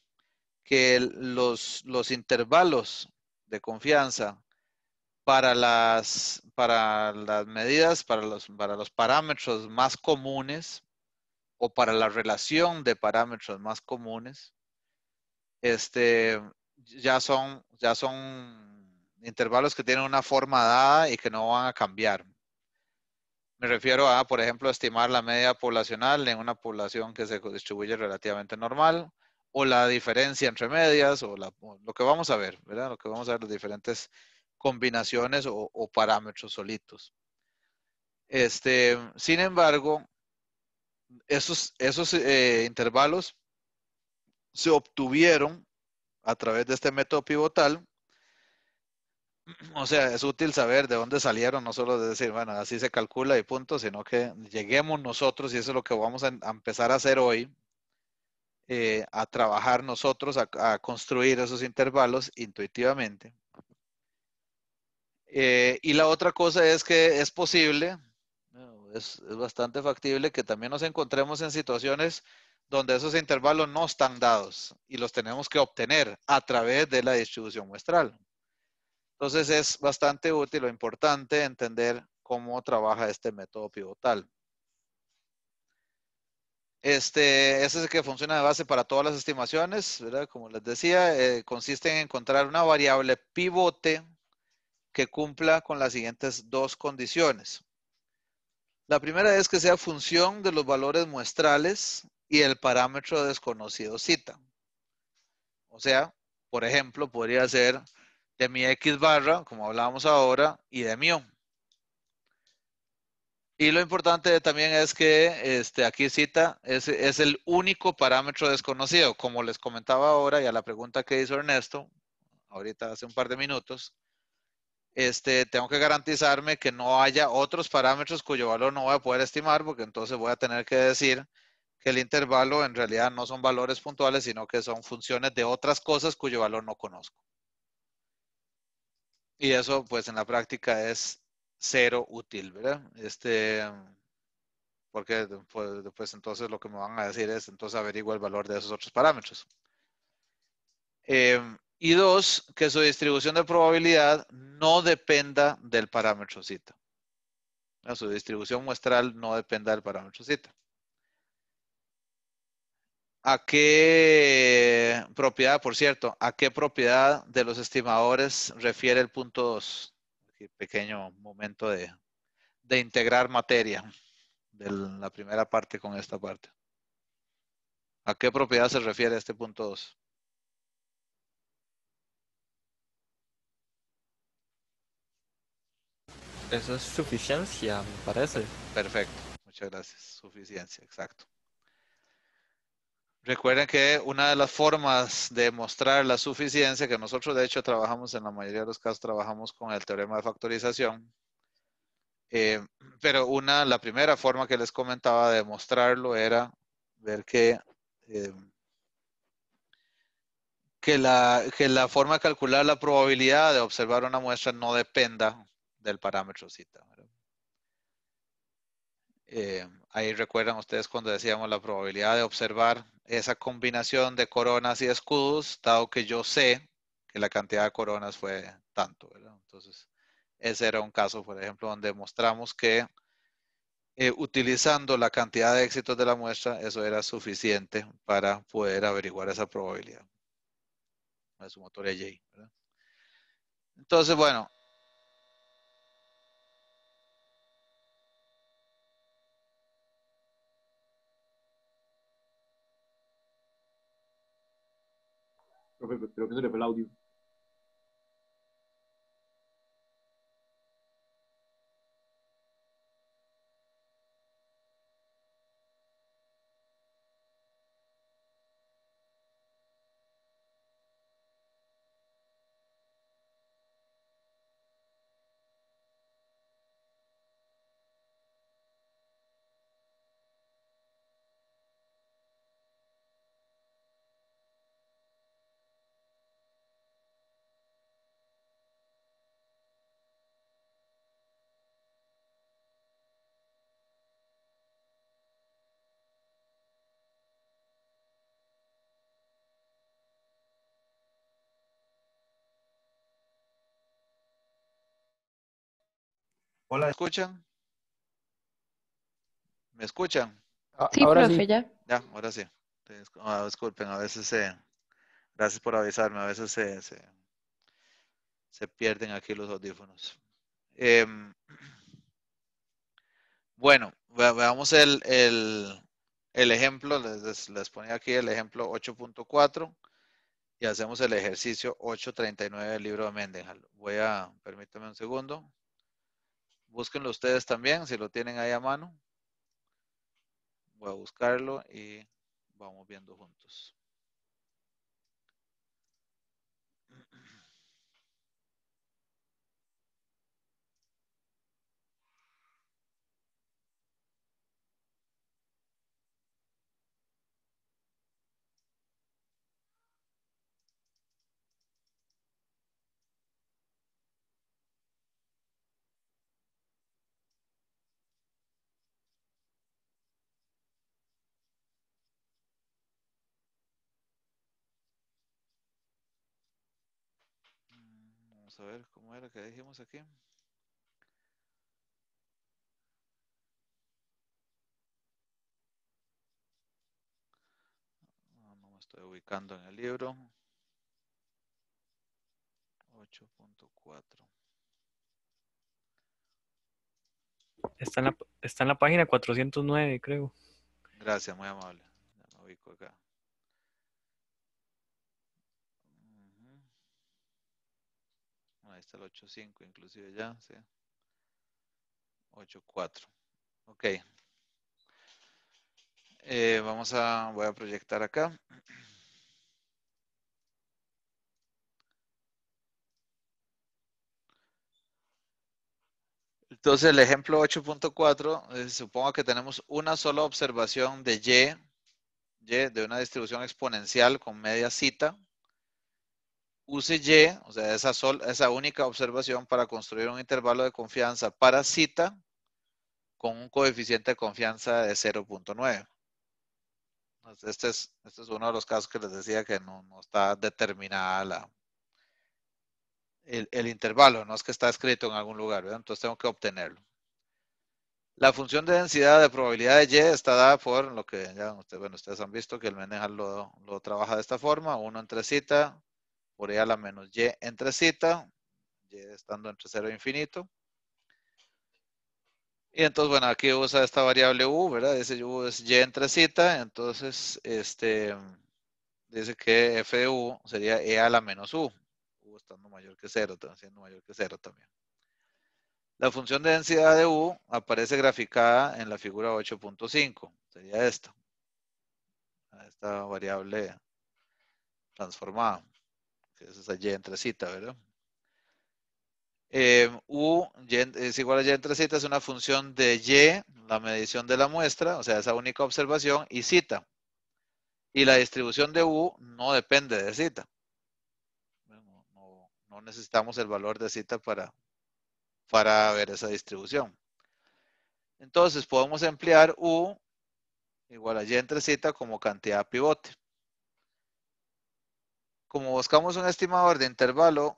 que los intervalos de confianza para las medidas, para los parámetros más comunes o para la relación de parámetros más comunes, ya son intervalos que tienen una forma dada y que no van a cambiar. Me refiero a, por ejemplo, estimar la media poblacional en una población que se distribuye relativamente normal, o la diferencia entre medias, o lo que vamos a ver, ¿verdad? Lo que vamos a ver, las diferentes combinaciones o parámetros solitos. Sin embargo, esos intervalos se obtuvieron a través de este método pivotal. O sea, es útil saber de dónde salieron, no solo de decir, bueno, así se calcula y punto, sino que lleguemos nosotros, y eso es lo que vamos a empezar a hacer hoy, a trabajar nosotros, a construir esos intervalos intuitivamente. Y la otra cosa es que es posible, es bastante factible que también nos encontremos en situaciones donde esos intervalos no están dados y los tenemos que obtener a través de la distribución muestral. Entonces es bastante útil o importante entender cómo trabaja este método pivotal. Ese es el que funciona de base para todas las estimaciones, ¿verdad? Como les decía, consiste en encontrar una variable pivote que cumpla con las siguientes dos condiciones. La primera es que sea función de los valores muestrales y el parámetro desconocido cita. O sea, por ejemplo, podría ser de mi X barra, como hablábamos ahora, y de mu. Y lo importante también es que aquí cita es el único parámetro desconocido. Como les comentaba ahora y a la pregunta que hizo Ernesto, ahorita hace un par de minutos, tengo que garantizarme que no haya otros parámetros cuyo valor no voy a poder estimar, porque entonces voy a tener que decir que el intervalo en realidad no son valores puntuales, sino que son funciones de otras cosas cuyo valor no conozco. Y eso, pues, en la práctica es cero útil, ¿verdad? Porque pues entonces lo que me van a decir es, entonces averigua el valor de esos otros parámetros. Y dos, que su distribución de probabilidad no dependa del parámetro cita. Su distribución muestral no dependa del parámetro cita. ¿A qué propiedad, por cierto, a qué propiedad de los estimadores refiere el punto 2? Pequeño momento de integrar materia de la primera parte con esta parte. ¿A qué propiedad se refiere este punto 2? Eso es suficiencia, me parece. Perfecto, muchas gracias. Suficiencia, exacto. Recuerden que una de las formas de mostrar la suficiencia, que nosotros de hecho trabajamos en la mayoría de los casos, trabajamos con el teorema de factorización. Pero la primera forma que les comentaba de mostrarlo era ver que la forma de calcular la probabilidad de observar una muestra no dependa del parámetro cita. Ahí recuerdan ustedes cuando decíamos la probabilidad de observar esa combinación de coronas y escudos, dado que yo sé que la cantidad de coronas fue tanto, ¿verdad? Entonces, ese era un caso, por ejemplo, donde mostramos que utilizando la cantidad de éxitos de la muestra, eso era suficiente para poder averiguar esa probabilidad. La sumatoria J, ¿verdad? Entonces, bueno, Profe, creo que se le fue el audio. hola, ¿me escuchan? ¿Me escuchan? Sí, Ahora profe, sí. ya. Ya, ahora sí. Disculpen, a veces gracias por avisarme, a veces se pierden aquí los audífonos. Bueno, veamos el ejemplo, les ponía aquí el ejemplo 8.4 y hacemos el ejercicio 8.39 del libro de Mendenhall. Permítanme un segundo. Búsquenlo ustedes también, si lo tienen ahí a mano. Voy a buscarlo y vamos viendo juntos. Vamos a ver cómo era que dijimos aquí. No me estoy ubicando en el libro. 8.4. Está en la página 409, creo. Gracias, muy amable. Ya me ubico acá. Ahí está el 8.5 inclusive ya, sí. 8.4. Ok. Voy a proyectar acá. Entonces el ejemplo 8.4, supongo que tenemos una sola observación de Y de una distribución exponencial con media cita. Use Y, o sea, esa única observación para construir un intervalo de confianza para cita con un coeficiente de confianza de 0.9. Este es uno de los casos que les decía que no está determinada el intervalo, no es que está escrito en algún lugar, ¿verdad? Entonces tengo que obtenerlo. La función de densidad de probabilidad de Y está dada por lo que ya ustedes han visto que el Mendenhall lo trabaja de esta forma, 1 entre cita por Y a la menos Y entre cita, Y estando entre 0 e infinito. Y entonces, bueno, aquí usa esta variable U, ¿verdad? Ese U es Y entre cita, entonces, dice que F de U sería E a la menos U. U estando mayor que 0, siendo mayor que 0 también. La función de densidad de U aparece graficada en la figura 8.5. Sería esta variable transformada, que es esa Y entre cita, ¿verdad? U es igual a Y entre cita, es una función de Y, la medición de la muestra, o sea, esa única observación, y cita. Y la distribución de U no depende de cita. No necesitamos el valor de cita para ver esa distribución. Entonces podemos emplear U igual a Y entre Z como cantidad pivote. Como buscamos un estimador de intervalo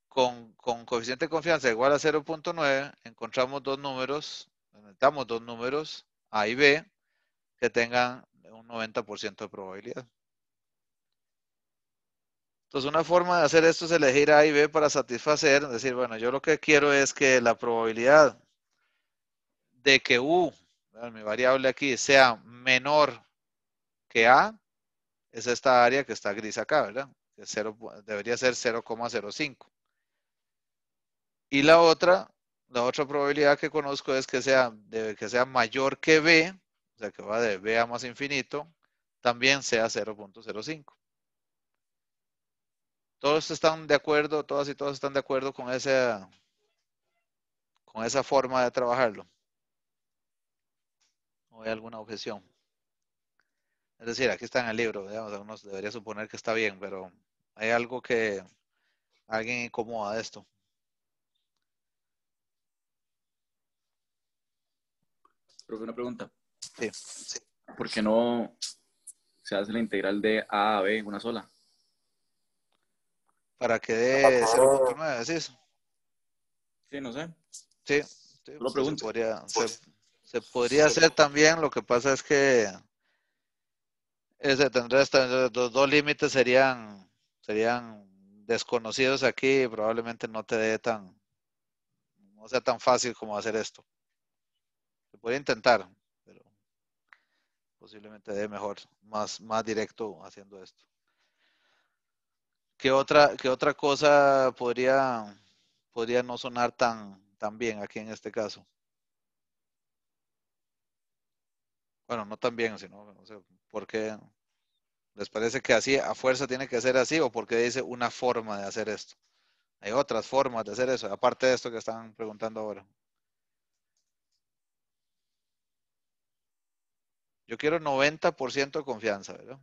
con coeficiente de confianza igual a 0.9, encontramos dos números, necesitamos dos números A y B que tengan un 90% de probabilidad. Entonces, una forma de hacer esto es elegir A y B para satisfacer, es decir, bueno, yo lo que quiero es que la probabilidad de que U, mi variable aquí, sea menor que A, es esta área que está gris acá, ¿verdad? Que debería ser 0,05. Y la otra probabilidad que conozco es que sea mayor que B, o sea, que va de B a más infinito, también sea 0.05. Todos están de acuerdo, todas y todos están de acuerdo con esa forma de trabajarlo. ¿O hay alguna objeción? Es decir, aquí está en el libro, digamos, uno debería suponer que está bien, pero hay algo que a alguien incomoda de esto. Profe, una pregunta. Sí. ¿Por qué no se hace la integral de A a B una sola? Para que dé 0.9, ¿decís? Sí, no sé. Sí, Solo sí pregunto. se podría hacer también. Lo que pasa es que los dos límites serían desconocidos aquí y probablemente no sea tan fácil como hacer esto. Se puede intentar, pero posiblemente dé mejor, más directo haciendo esto. ¿Qué otra cosa podría no sonar tan bien aquí en este caso? Bueno, no tan bien, sino, no sé, ¿por qué les parece que así a fuerza tiene que ser así o por qué dice una forma de hacer esto? Hay otras formas de hacer eso, aparte de esto que están preguntando ahora. Yo quiero 90% de confianza, ¿verdad?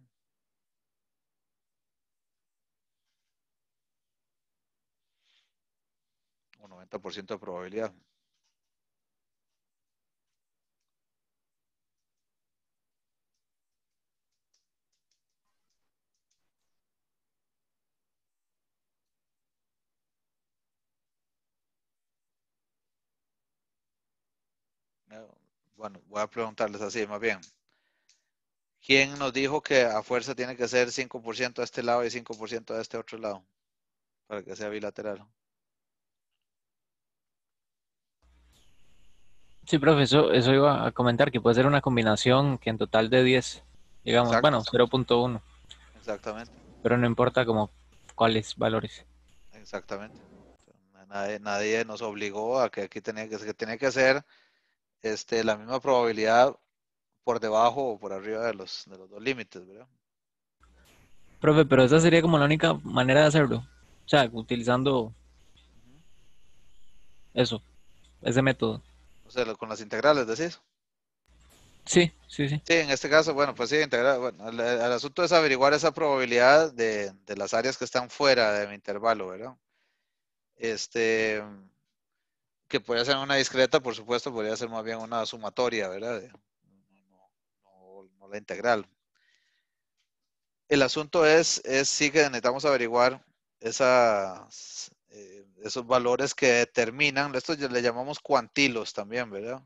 O 90% de probabilidad. Bueno, voy a preguntarles así, más bien. ¿Quién nos dijo que a fuerza tiene que ser 5% de este lado y 5% de este otro lado? Para que sea bilateral. Sí, profe, eso iba a comentar, que puede ser una combinación que en total de 10, digamos, Exacto, bueno, 0.1, exactamente, pero no importa como cuáles valores. exactamente. Nadie nos obligó a que aquí tenía que ser la misma probabilidad por debajo o por arriba de los dos límites, ¿verdad? Profe, pero esa sería como la única manera de hacerlo. O sea, utilizando eso, ese método. O sea, con las integrales, decís. Sí, sí, sí. Sí, en este caso, bueno, pues sí, integral. Bueno, el asunto es averiguar esa probabilidad de las áreas que están fuera de mi intervalo, ¿verdad? Que puede ser una discreta, por supuesto, podría ser más bien una sumatoria, ¿verdad? No la integral. El asunto sí que necesitamos averiguar esos valores que determinan, esto le llamamos cuantilos también, ¿verdad?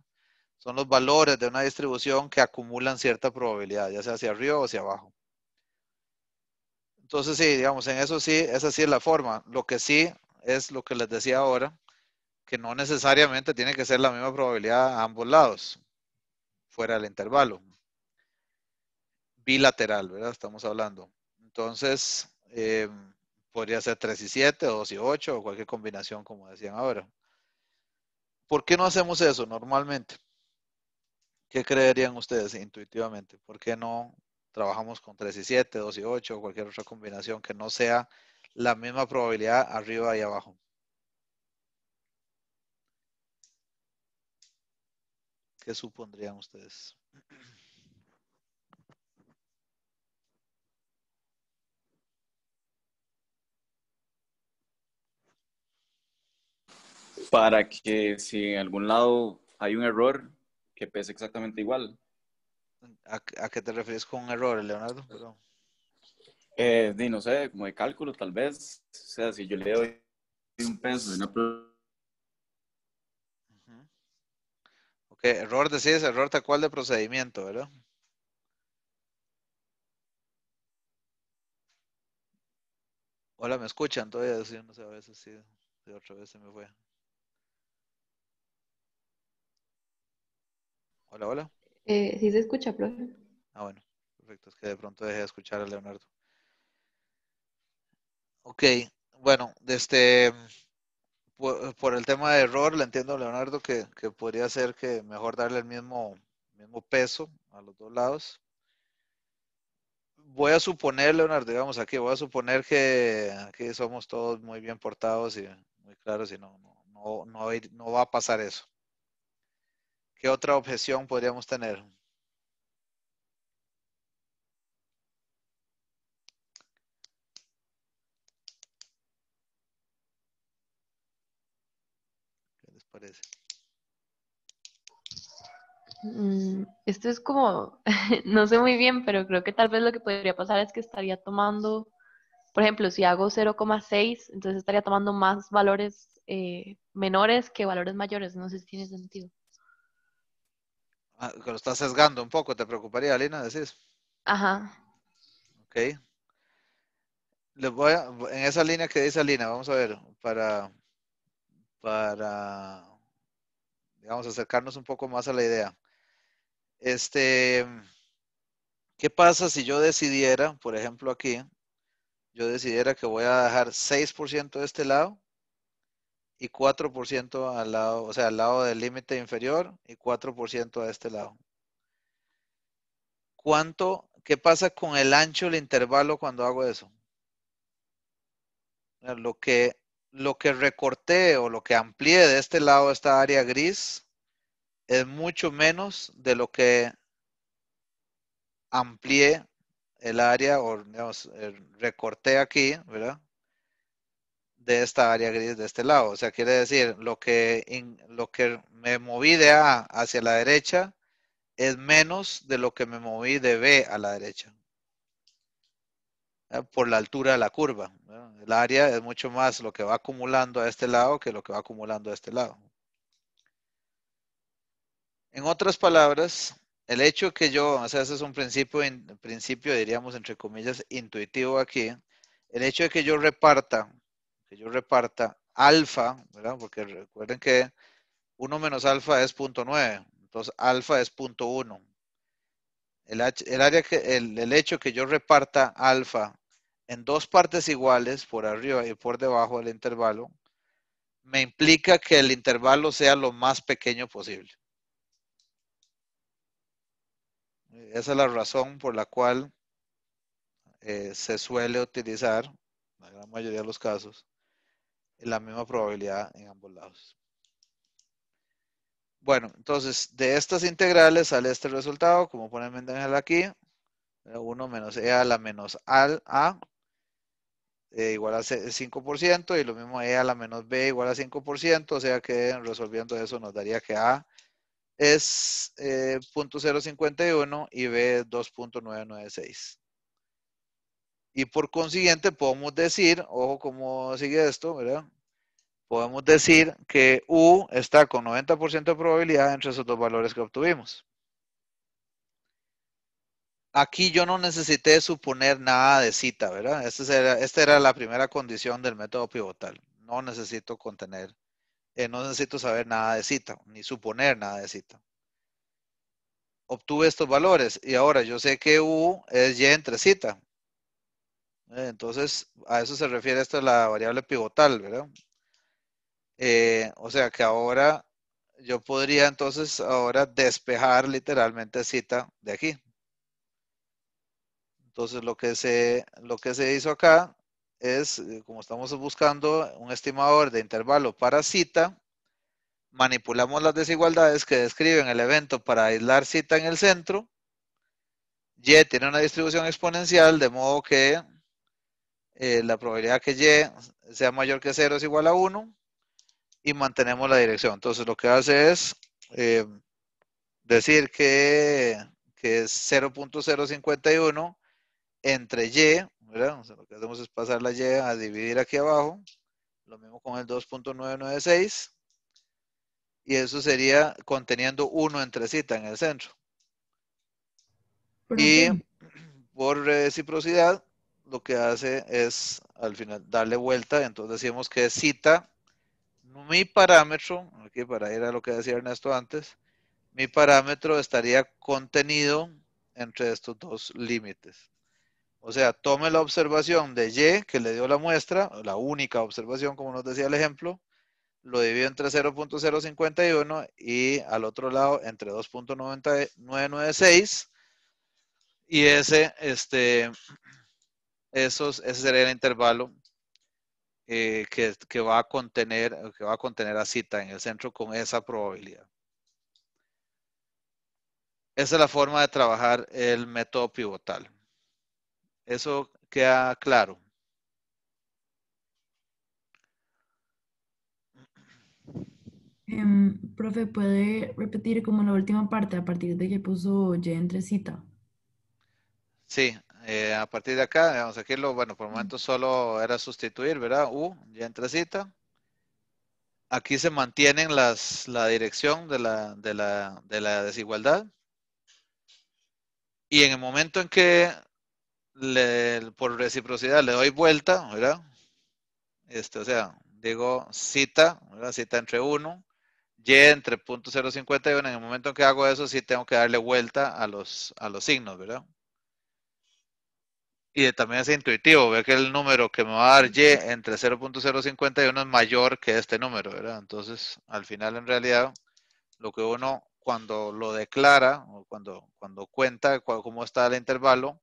Son los valores de una distribución que acumulan cierta probabilidad, ya sea hacia arriba o hacia abajo. Entonces, sí, digamos, en eso sí, esa sí es la forma. Lo que sí es lo que les decía ahora, que no necesariamente tiene que ser la misma probabilidad a ambos lados, fuera del intervalo. Bilateral, ¿verdad? Estamos hablando. Entonces, podría ser 3 y 7, o 2 y 8, o cualquier combinación, como decían ahora. ¿Por qué no hacemos eso normalmente? ¿Qué creerían ustedes intuitivamente? ¿Por qué no trabajamos con 3 y 7, 2 y 8, o cualquier otra combinación que no sea la misma probabilidad arriba y abajo? ¿Qué supondrían ustedes? Para que si en algún lado hay un error, que pese exactamente igual. ¿A qué te refieres con un error, Leonardo? Perdón. No sé, como de cálculo tal vez. O sea, si yo le doy un peso de una Ujú. Ok, error decís, error tal cual de procedimiento, ¿verdad? Hola, ¿me escuchan todavía? Sí, no sé, a veces sí, sí, otra vez se me fue. Hola, hola. Sí se escucha, profe. Ah, bueno, perfecto, es que de pronto dejé de escuchar a Leonardo. Ok, bueno, por el tema de error, le entiendo a Leonardo que podría ser que mejor darle el mismo peso a los dos lados. Voy a suponer, Leonardo, digamos aquí, voy a suponer que aquí somos todos muy bien portados y muy claros y no va a pasar eso. ¿Qué otra objeción podríamos tener? ¿Qué les parece? Esto es como, no sé muy bien, pero creo que tal vez lo que podría pasar es que estaría tomando, por ejemplo, si hago 0,6, entonces estaría tomando más valores menores que valores mayores. No sé si tiene sentido. Ah, que lo estás sesgando un poco, ¿te preocuparía, Lina? Decís. Ajá. Ok. En esa línea que dice Lina, vamos a ver, para, digamos, acercarnos un poco más a la idea. ¿Qué pasa si yo decidiera, por ejemplo aquí, yo decidiera que voy a dejar 6% de este lado y 4% al lado, o sea, al lado del límite inferior y 4% a este lado? ¿Qué pasa con el ancho del intervalo cuando hago eso? Lo que, lo que recorté o lo que amplié de este lado, esta área gris, es mucho menos de lo que amplié el área o digamos, recorté aquí, ¿verdad? De esta área gris de este lado. O sea, quiere decir, lo que me moví de A hacia la derecha es menos de lo que me moví de B a la derecha, por la altura de la curva, ¿verdad? El área es mucho más lo que va acumulando a este lado que lo que va acumulando a este lado. En otras palabras, el hecho que yo, o sea, ese es un principio, diríamos, entre comillas, intuitivo aquí. El hecho de que yo reparta alfa, ¿verdad? Porque recuerden que 1 menos alfa es 0.9, entonces alfa es 0.1. El hecho que yo reparta alfa en dos partes iguales, por arriba y por debajo del intervalo, me implica que el intervalo sea lo más pequeño posible. Esa es la razón por la cual se suele utilizar, en la gran mayoría de los casos, la misma probabilidad en ambos lados. Bueno, entonces de estas integrales sale este resultado, como pone Mendel aquí, 1 menos e a la menos a igual a 5%, y lo mismo e a la menos b igual a 5%, o sea que resolviendo eso nos daría que a es 0.051 y b es 2.996. Y por consiguiente podemos decir, ojo cómo sigue esto, ¿verdad? Podemos decir que U está con 90% de probabilidad entre esos dos valores que obtuvimos. Aquí yo no necesité suponer nada de cita, ¿verdad? Esta era la primera condición del método pivotal. No necesito no necesito saber nada de cita, ni suponer nada de cita. Obtuve estos valores y ahora yo sé que U es Y entre cita. Entonces, a eso se refiere esto de la variable pivotal, ¿verdad? O sea que ahora yo podría entonces ahora despejar literalmente cita de aquí. Entonces lo que se hizo acá es, como estamos buscando un estimador de intervalo para cita, manipulamos las desigualdades que describen el evento para aislar cita en el centro. Y tiene una distribución exponencial, de modo que la probabilidad que Y sea mayor que 0 es igual a 1. Y mantenemos la dirección. Entonces lo que hace es decir que es 0.051 entre y, ¿verdad? O sea, lo que hacemos es pasar la y a dividir aquí abajo. Lo mismo con el 2.996. Y eso sería conteniendo 1 entre cita en el centro. Y Profe, por reciprocidad, lo que hace es al final darle vuelta. Entonces decimos que es cita. Mi parámetro, aquí para ir a lo que decía Ernesto antes, mi parámetro estaría contenido entre estos dos límites. O sea, tome la observación de Y que le dio la muestra, la única observación, como nos decía el ejemplo, lo divido entre 0.051 y al otro lado entre 2.996 y ese sería el intervalo que va a contener a cita en el centro con esa probabilidad. Esa es la forma de trabajar el método pivotal. Eso queda claro. profe, ¿puede repetir como la última parte a partir de que puso Y entre cita? Sí, a partir de acá, digamos, aquí bueno, por el momento solo era sustituir, ¿verdad? Y entre cita. Aquí se mantienen la dirección de la desigualdad. Y en el momento en que por reciprocidad le doy vuelta, ¿verdad? O sea, digo cita, ¿verdad? Cita entre 1, y entre .051. En el momento en que hago eso, sí tengo que darle vuelta a los signos, ¿verdad? Y también es intuitivo, ver que el número que me va a dar Y entre 0.051 es mayor que este número, ¿verdad? Entonces, al final, en realidad, lo que uno cuando lo declara o cuando cuenta cómo está el intervalo,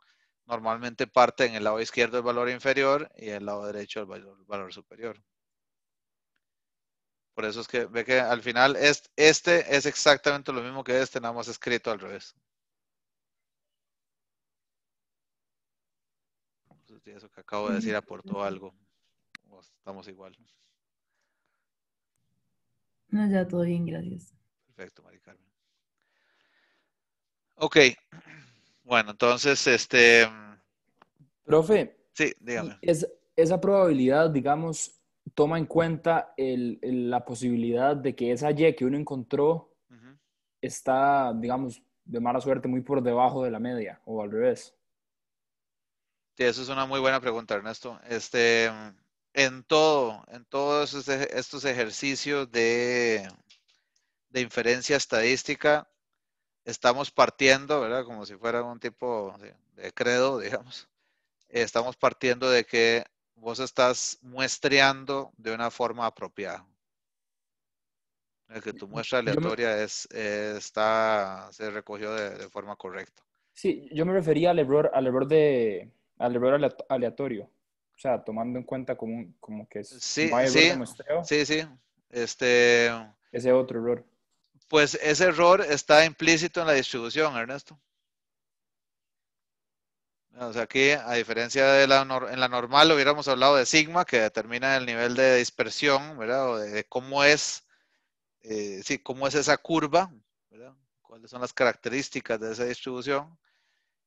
normalmente parte en el lado izquierdo el valor inferior y en el lado derecho el valor superior. Por eso es que ve que al final este es exactamente lo mismo que este, nada más escrito al revés. Entonces, eso que acabo de decir aportó algo. Estamos igual. No, ya todo bien, gracias. Perfecto, Mari Carmen. Ok. Bueno, entonces, Profe, sí, y dígame. esa probabilidad, digamos, toma en cuenta la posibilidad de que esa Y que uno encontró Ujú. está, digamos, de mala suerte muy por debajo de la media, o al revés. Sí, eso es una muy buena pregunta, Ernesto. En todos estos ejercicios de inferencia estadística, estamos partiendo, ¿verdad? Como si fuera un tipo de credo, digamos. Estamos partiendo de que vos estás muestreando de una forma apropiada. Que tu muestra Yo me, aleatoria se recogió de forma correcta. sí, yo me refería al error aleatorio. O sea, tomando en cuenta como que Sí, no hay error sí, de muestreo, sí, sí. Este, ese otro error. pues ese error está implícito en la distribución, Ernesto. O sea, aquí, a diferencia de en la normal, hubiéramos hablado de sigma, que determina el nivel de dispersión, ¿verdad? O de cómo es, sí, cómo es esa curva, ¿verdad? Cuáles son las características de esa distribución.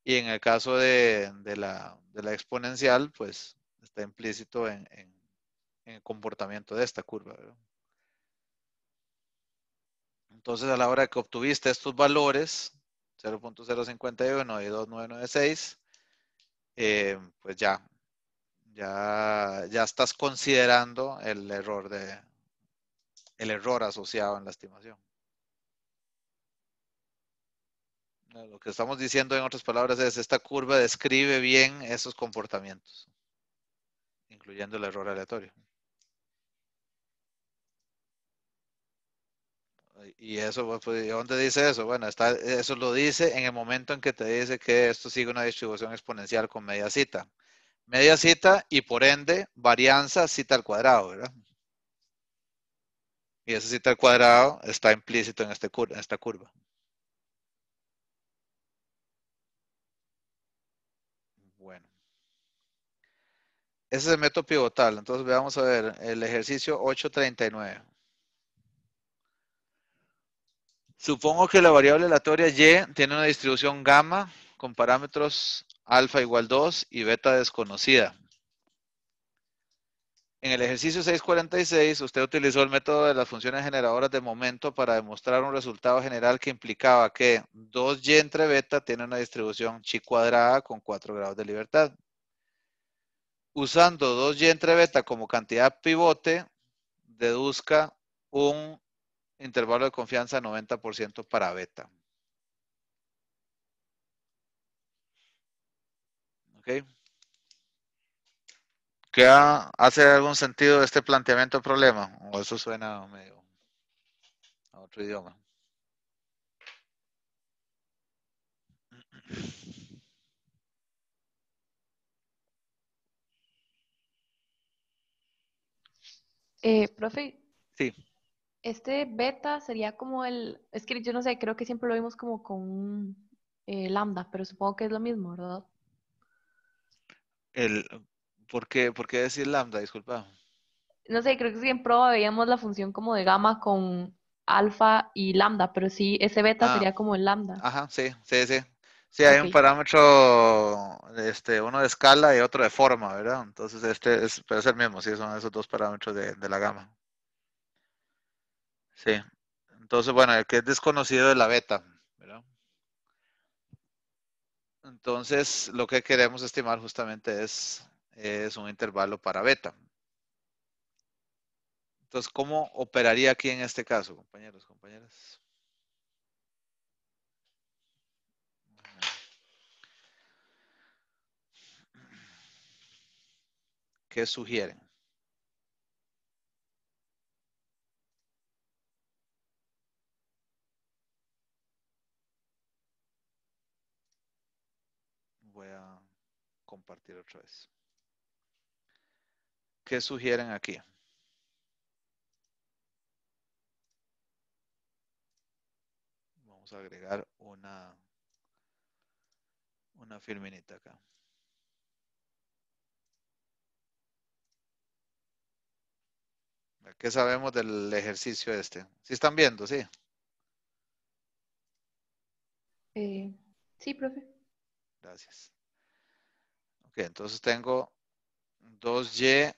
Y en el caso de la exponencial, pues está implícito en el comportamiento de esta curva, ¿verdad? Entonces, a la hora que obtuviste estos valores, 0.051 y 2.996, pues ya estás considerando el error asociado en la estimación. Lo que estamos diciendo en otras palabras es esta curva describe bien esos comportamientos, incluyendo el error aleatorio. Y eso, pues, ¿de dónde dice eso? Bueno, eso lo dice en el momento en que te dice que esto sigue una distribución exponencial con media cita. Media cita y por ende varianza cita al cuadrado, ¿verdad? Y esa cita al cuadrado está implícito en esta curva. Bueno. Ese es el método pivotal. Entonces vamos a ver el ejercicio 839. Supongo que la variable aleatoria Y tiene una distribución gamma con parámetros alfa igual 2 y beta desconocida. En el ejercicio 646, usted utilizó el método de las funciones generadoras de momento para demostrar un resultado general que implicaba que 2y entre beta tiene una distribución chi cuadrada con 4 grados de libertad. Usando 2y entre beta como cantidad pivote, deduzca un intervalo de confianza 90% para beta. ¿Ok? ¿Hace algún sentido este planteamiento de problema? ¿O eso suena medio a otro idioma? Profe, Sí. este beta sería como es que yo no sé, creo que siempre lo vimos como con lambda, pero supongo que es lo mismo, ¿verdad? El, ¿por qué decir lambda? Disculpa. No sé, creo que sí en prueba veíamos la función como de gamma con alfa y lambda, pero sí, ese beta Ah, sería como el lambda. ajá, sí, sí, sí. Sí, hay Ok, un parámetro, uno de escala y otro de forma, ¿verdad? Entonces pero es el mismo, sí, son esos dos parámetros de la gama. Sí. Entonces, bueno, el que es desconocido es la beta, ¿verdad? Entonces, lo que queremos estimar justamente es un intervalo para beta. Entonces, ¿cómo operaría aquí en este caso, compañeros, compañeras? ¿Qué sugieren? Voy a compartir otra vez. ¿Qué sugieren aquí? Vamos a agregar una firminita acá. ¿Qué sabemos del ejercicio este? ¿Sí están viendo? Sí. eh, sí, profe. Gracias. Ok, entonces tengo 2y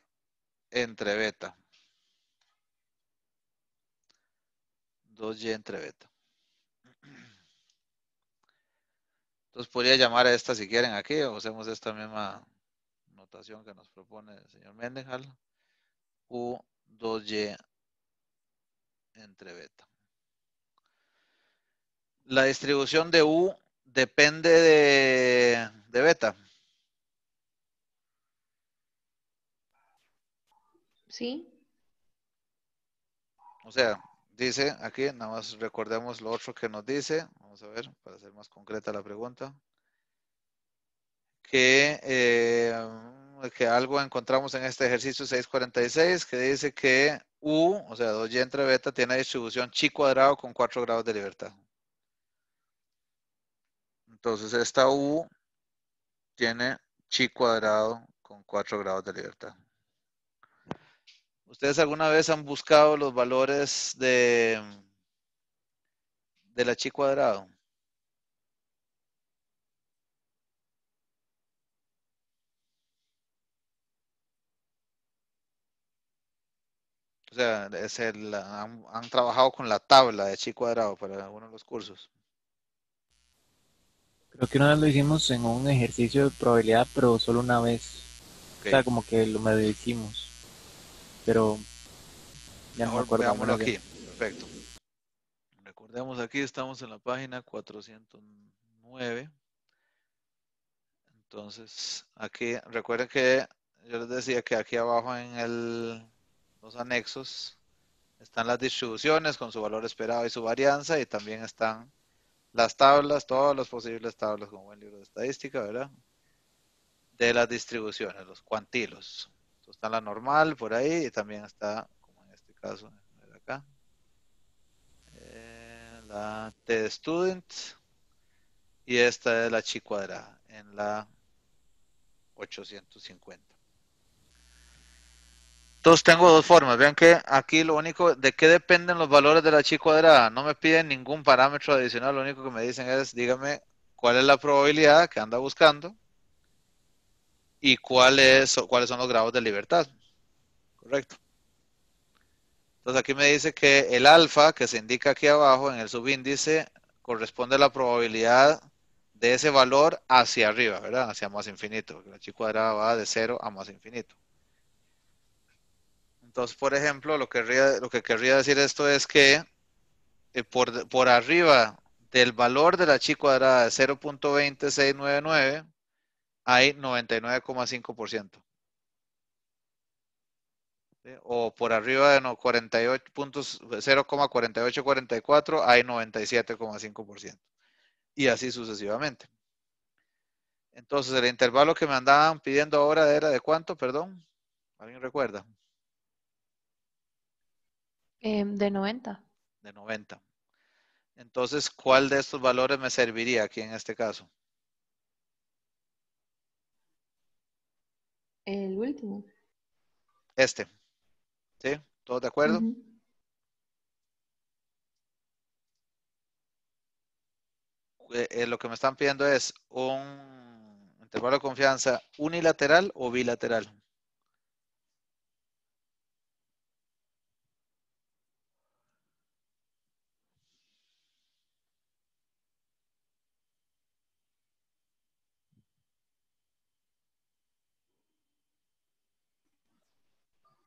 entre beta. 2y entre beta. Entonces podría llamar a esta si quieren aquí o hacemos esta misma notación que nos propone el señor Mendenhall. U2y entre beta. La distribución de U depende de beta. Sí. O sea, dice aquí, nada más recordemos lo otro que nos dice. Vamos a ver, para hacer más concreta la pregunta. Que algo encontramos en este ejercicio 646 que dice que U, o sea, 2y entre beta, tiene distribución chi cuadrado con 4 grados de libertad. Entonces esta U tiene chi cuadrado con 4 grados de libertad. ¿Ustedes alguna vez han buscado los valores de la chi cuadrado? O sea, han trabajado con la tabla de chi cuadrado para alguno de los cursos. Creo que una vez lo hicimos en un ejercicio de probabilidad, pero solo una vez. O Ok, sea, como que lo medio hicimos, pero ya no me mejor acuerdo veámoslo muy bien. aquí. Perfecto. Recordemos aquí, estamos en la página 409. Entonces, aquí, recuerden que yo les decía que aquí abajo en los anexos están las distribuciones con su valor esperado y su varianza, y también están las tablas, todas las posibles tablas, como buen libro de estadística, ¿verdad? De las distribuciones, los cuantilos. Entonces, está la normal por ahí y también está, como en este caso, a ver acá, la T-Student y esta es la chi cuadrada en la 850. Entonces tengo dos formas. Vean que aquí lo único, ¿de qué dependen los valores de la chi cuadrada? No me piden ningún parámetro adicional, lo único que me dicen es, dígame cuál es la probabilidad que anda buscando y cuáles son los grados de libertad. Correcto. Entonces aquí me dice que el alfa, que se indica aquí abajo en el subíndice, corresponde a la probabilidad de ese valor hacia arriba, ¿verdad? Hacia más infinito, porque la chi cuadrada va de 0 a más infinito. Entonces, por ejemplo, lo que querría decir esto es que por arriba del valor de la chi cuadrada de 0.20699 hay 99,5%. ¿Sí? O por arriba de 0,4844 hay 97,5%. Y así sucesivamente. Entonces, el intervalo que me andaban pidiendo ahora era de cuánto, perdón. ¿Alguien recuerda? De 90. De 90. Entonces, ¿cuál de estos valores me serviría aquí en este caso? El último. Este. ¿Sí? ¿Todos de acuerdo? Ujú. Lo que me están pidiendo es un intervalo de confianza unilateral o bilateral.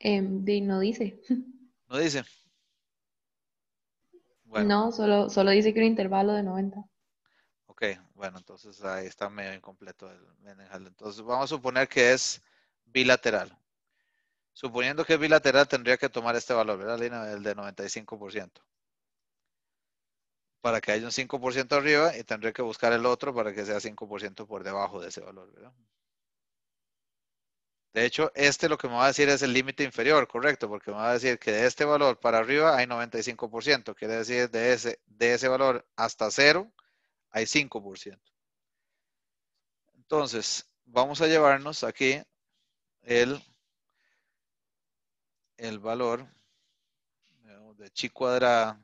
No dice. ¿No dice? Bueno, No, solo dice que un intervalo de 90. ok, bueno, entonces ahí está medio incompleto el menejal. Entonces vamos a suponer que es bilateral. Suponiendo que es bilateral, tendría que tomar este valor, ¿verdad, Lina? El de 95%. Para que haya un 5% arriba y tendré que buscar el otro para que sea 5% por debajo de ese valor, ¿verdad? De hecho, este lo que me va a decir es el límite inferior, correcto, porque me va a decir que de este valor para arriba hay 95%, quiere decir de ese valor hasta 0 hay 5%. Entonces, vamos a llevarnos aquí el, el valor de chi cuadrada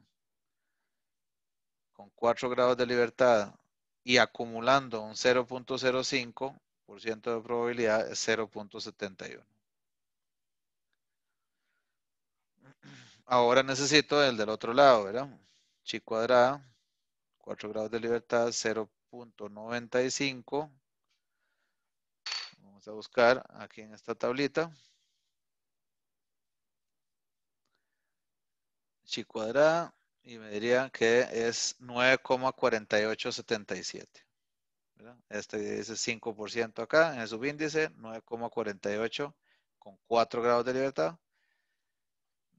con 4 grados de libertad y acumulando un 0.05% de probabilidad es 0.71. Ahora necesito el del otro lado, ¿verdad? Chi cuadrada, 4 grados de libertad, 0.95. Vamos a buscar aquí en esta tablita. Chi cuadrada y me diría que es 9,4877. Este dice 5% acá en el subíndice, 9,48 con 4 grados de libertad,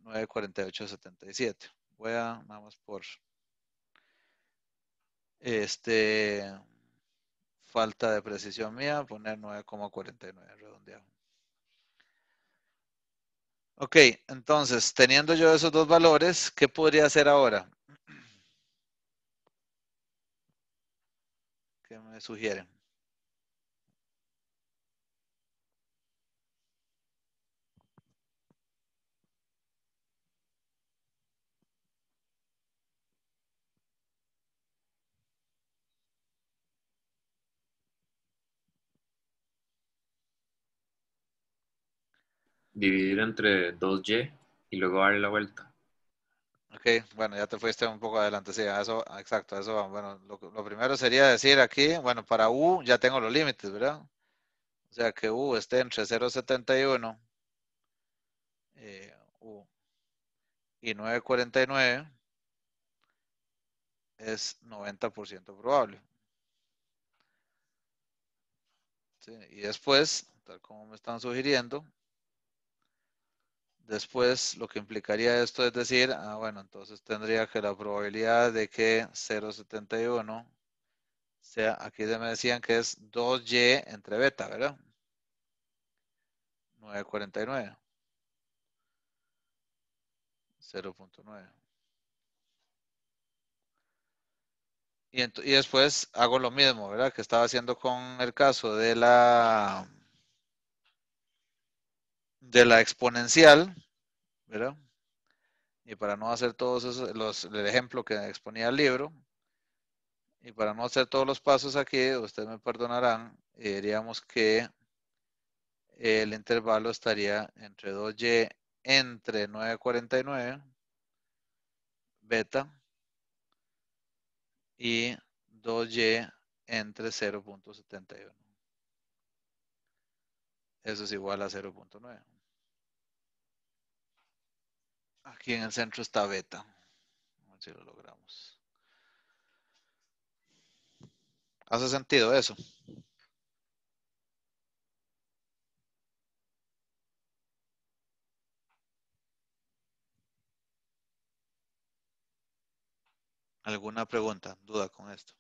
9,4877. Voy a, nada más por falta de precisión mía, poner 9,49 redondeado. Ok, entonces, teniendo yo esos dos valores, ¿qué podría hacer ahora? ¿Qué me sugieren? Dividir entre 2y y luego darle la vuelta. Ok, bueno, ya te fuiste un poco adelante, sí, a eso, exacto, a eso va. Bueno, lo primero sería decir aquí, bueno, para U ya tengo los límites, ¿verdad? O sea que U esté entre 0,71 U y 9,49 es 90% probable. ¿Sí? Y después, tal como me están sugiriendo, después lo que implicaría esto es decir, bueno, entonces tendría que la probabilidad de que 0,71 sea, aquí me decían que es 2y entre beta, ¿verdad? 9,49. 0.9. Y después hago lo mismo, ¿verdad? Que estaba haciendo con el caso de de la exponencial, ¿verdad? Y para no hacer todos esos, el ejemplo que exponía el libro, y para no hacer todos los pasos aquí, ustedes me perdonarán, diríamos que el intervalo estaría entre 2y entre 9,49 beta y 2y entre 0,71. Eso es igual a 0,9. Aquí en el centro está beta. A ver si lo logramos. ¿Hace sentido eso? ¿Alguna pregunta, duda con esto?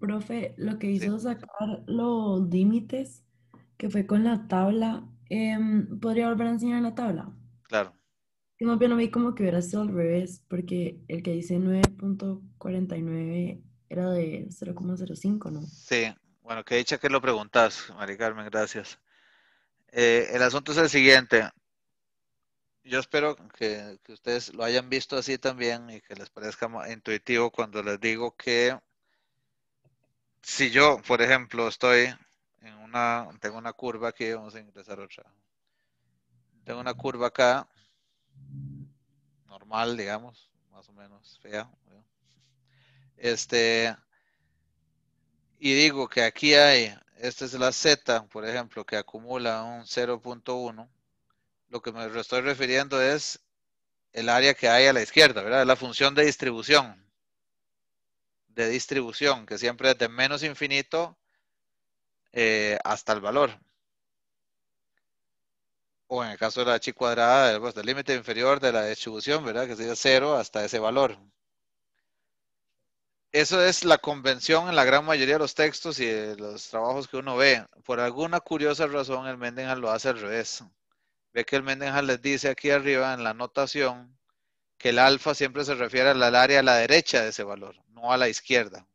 Profe, lo que Sí, hizo sacar los límites, que fue con la tabla, ¿podría volver a enseñar la tabla? claro. Que más bien lo vi como que hubiera sido al revés, porque el que dice 9,49 era de 0,05, ¿no? Sí, bueno, que dicha que lo preguntas, Mari Carmen, gracias. El asunto es el siguiente. Yo espero que ustedes lo hayan visto así también y que les parezca intuitivo cuando les digo que si yo, por ejemplo, tengo una curva aquí, vamos a ingresar otra. Tengo una curva acá, normal, digamos, más o menos fea. ¿No? Y digo que aquí esta es la Z, por ejemplo, que acumula un 0,1. Lo que me estoy refiriendo es el área que hay a la izquierda, ¿verdad? Es la función de distribución, que siempre es de menos infinito hasta el valor. O en el caso de la h cuadrada, pues, del límite inferior de la distribución, ¿verdad? Que sería 0 hasta ese valor. Eso es la convención en la gran mayoría de los textos y de los trabajos que uno ve. Por alguna curiosa razón, el Mendenhall lo hace al revés. Ve que el Mendenhall les dice aquí arriba en la notación que el alfa siempre se refiere al área a la derecha de ese valor, no a la izquierda.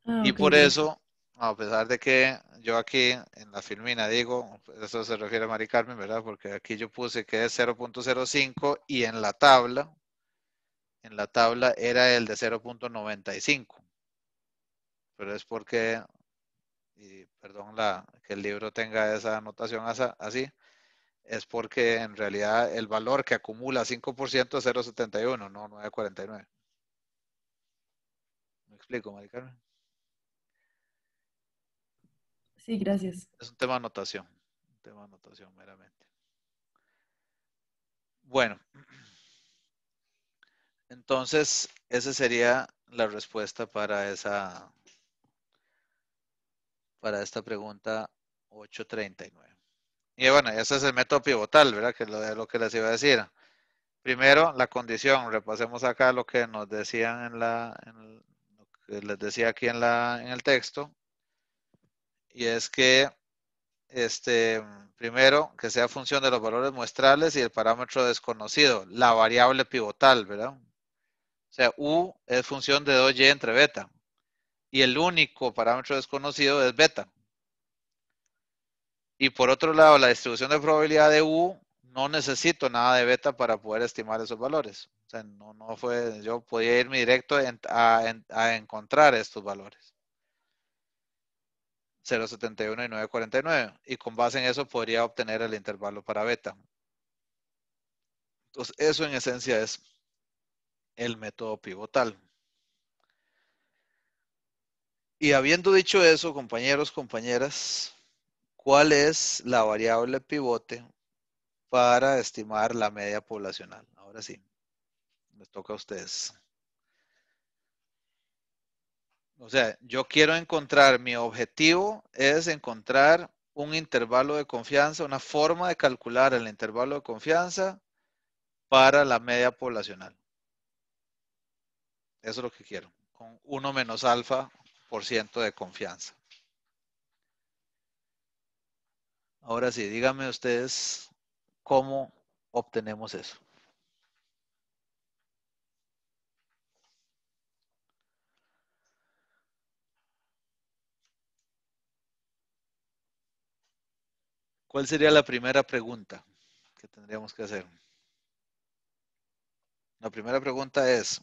Ah, Y ok, por gracias. eso, a pesar de que yo aquí en la filmina digo, eso se refiere a Mari Carmen, ¿verdad? Porque aquí yo puse que es 0,05 y en la tabla era el de 0,95. Pero es porque, y perdón que el libro tenga esa anotación así, es porque en realidad el valor que acumula 5% es 0,71, no 9,49. ¿Me explico, Mari Carmen? Sí, gracias. Es un tema de anotación, meramente. Bueno, entonces esa sería la respuesta para esta pregunta 839. Y bueno, ese es el método pivotal, ¿verdad? Que es lo que les iba a decir. Primero, la condición. Repasemos acá lo que nos decían lo que les decía aquí en el texto. Y es que primero, que sea función de los valores muestrales y el parámetro desconocido, la variable pivotal, ¿verdad? O sea, U es función de 2y entre beta. Y el único parámetro desconocido es beta. Y por otro lado, la distribución de probabilidad de U, no necesito nada de beta para poder estimar esos valores. O sea, yo podía irme directo a encontrar estos valores. 0,71 y 9,49. Y con base en eso podría obtener el intervalo para beta. Entonces, eso en esencia es el método pivotal. Y habiendo dicho eso, compañeros, compañeras, ¿cuál es la variable pivote para estimar la media poblacional? Ahora sí, les toca a ustedes. O sea, yo quiero mi objetivo es encontrar un intervalo de confianza, una forma de calcular el intervalo de confianza para la media poblacional. Eso es lo que quiero, con 1 menos alfa por ciento de confianza. Ahora sí, díganme ustedes cómo obtenemos eso. ¿Cuál sería la primera pregunta que tendríamos que hacer? La primera pregunta es,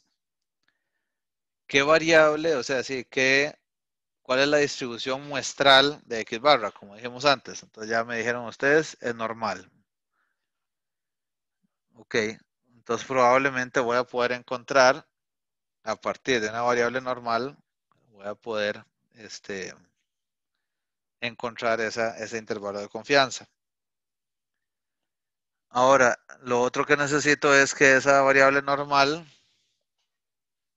¿qué variable, o sea, sí, cuál es la distribución muestral de X barra? Como dijimos antes, entonces ya me dijeron ustedes, es normal. Ok, entonces probablemente voy a poder encontrar, a partir de una variable normal, voy a poder encontrar ese intervalo de confianza. Ahora, lo otro que necesito es que esa variable normal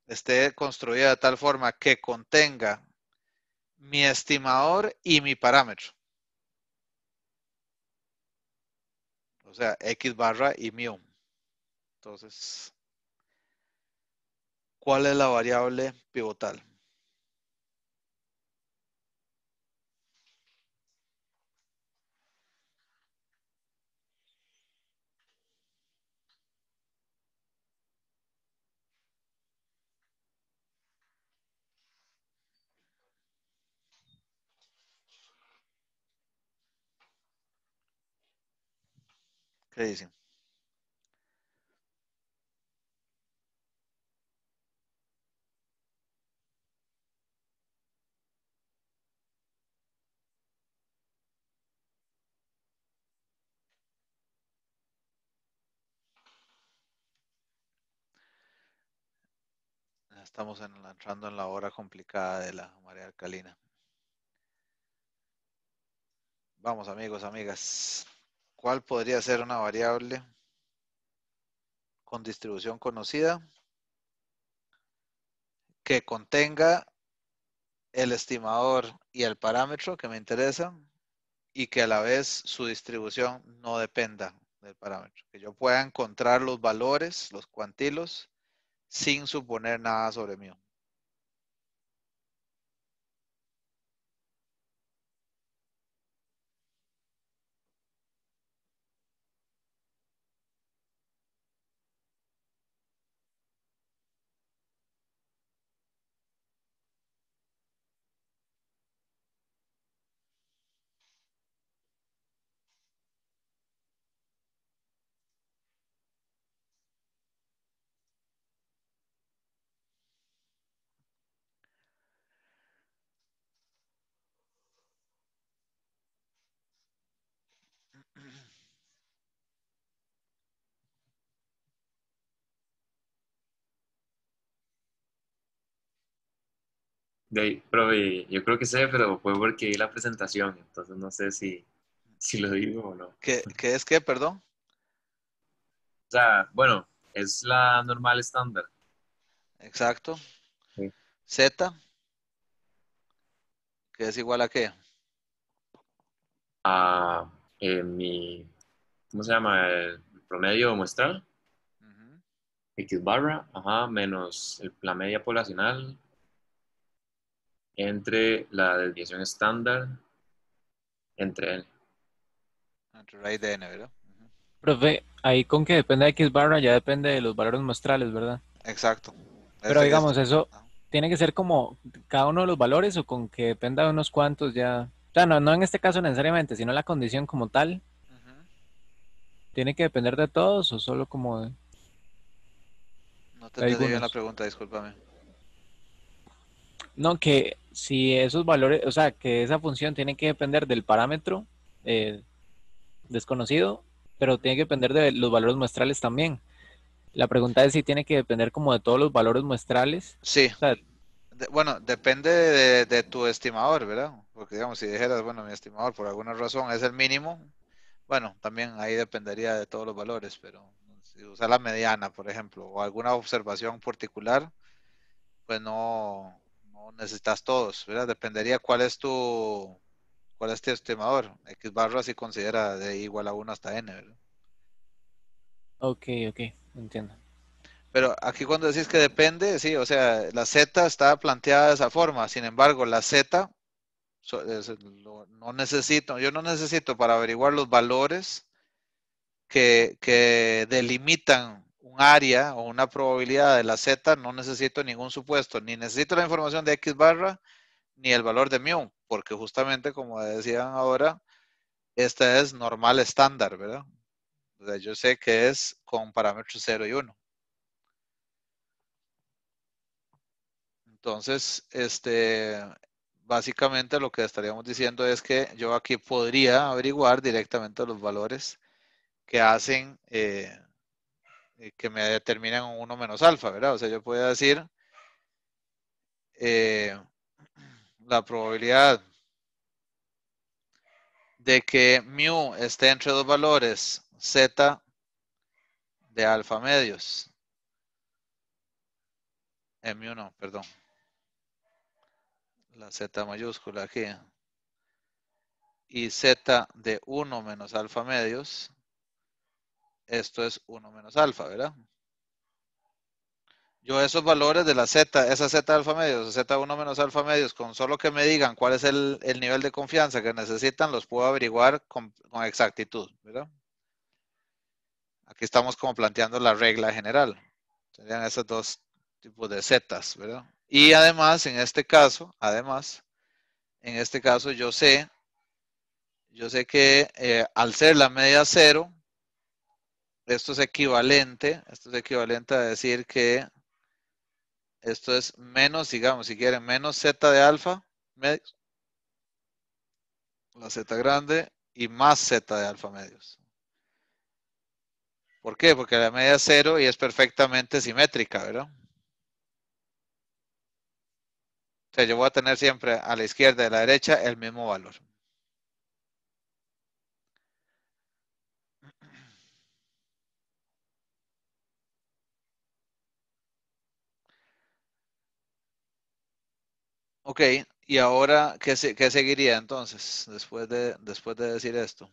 esté construida de tal forma que contenga mi estimador y mi parámetro. O sea, X barra y mu. Entonces, ¿cuál es la variable pivotal? ¿Qué dicen? Estamos entrando en la hora complicada de la marea alcalina. Vamos, amigos, amigas. ¿Cuál podría ser una variable con distribución conocida que contenga el estimador y el parámetro que me interesa y que a la vez su distribución no dependa del parámetro? Que yo pueda encontrar los valores, los cuantilos, sin suponer nada sobre mí. Profe, yo creo que sé, pero fue porque vi la presentación, entonces no sé si lo digo o no. O ¿Qué es qué, perdón? sea, bueno, es la normal estándar. Exacto. Sí. Z, que es igual a qué? A mi, ¿cómo se llama? El promedio muestral, Ujú. X barra, ajá, menos la media poblacional entre la desviación estándar entre N. Entre raíz de n, ¿verdad? Ujú. Profe, ahí con que depende de X barra ya depende de los valores muestrales, ¿verdad? Exacto. Pero digamos, eso tiene que ser como cada uno de los valores o con que dependa de unos cuantos ya. O sea, no en este caso necesariamente, sino la condición como tal. Ujú. ¿Tiene que depender de todos o solo como No te de entendí bien la algunos? pregunta, discúlpame. No, que si esos valores, o sea, que esa función tiene que depender del parámetro eh, desconocido, pero tiene que depender de los valores muestrales también. La pregunta es si tiene que depender como de todos los valores muestrales. Sí. O sea, Bueno, depende de tu estimador, ¿verdad? Porque digamos, si dijeras, bueno, mi estimador por alguna razón es el mínimo, bueno, también ahí dependería de todos los valores, pero si usas la mediana, por ejemplo, o alguna observación particular, pues no necesitas todos, ¿verdad? Dependería cuál es tu estimador. X barra si considera de igual a 1 hasta n, ¿verdad? ok, ok, entiendo. Pero aquí cuando decís que depende, sí, o sea, la Z está planteada de esa forma. Sin embargo, la Z no necesito, yo no necesito para averiguar los valores que delimitan un área o una probabilidad de la Z, no necesito ningún supuesto, ni necesito la información de X barra, ni el valor de mu, porque justamente como decían ahora, esta es normal estándar, ¿verdad? O sea, yo sé que es con parámetros 0 y 1. Entonces, básicamente lo que estaríamos diciendo es que yo aquí podría averiguar directamente los valores que hacen que me determinan un 1 menos alfa, ¿verdad? O sea, yo puedo decir la probabilidad de que mu esté entre dos valores z de alfa medios. Mu no, perdón. La z mayúscula aquí. Y z de 1 menos alfa medios. Esto es 1 menos alfa, ¿verdad? Yo esos valores de la z, esa z alfa medios, z1 menos alfa medios, con solo que me digan cuál es el nivel de confianza que necesitan, los puedo averiguar con exactitud, ¿verdad? Aquí estamos como planteando la regla general. Serían esos dos tipos de zetas, ¿verdad? Y además, en este caso, yo sé que al ser la media cero, esto es equivalente a decir que esto es menos, digamos, si quieren, menos z de alfa, medios, la z grande, y más z de alfa medios. ¿Por qué? Porque la media es cero y es perfectamente simétrica, ¿verdad? O sea, yo voy a tener siempre a la izquierda y a la derecha el mismo valor. Ok, y ahora, ¿qué seguiría entonces después de decir esto?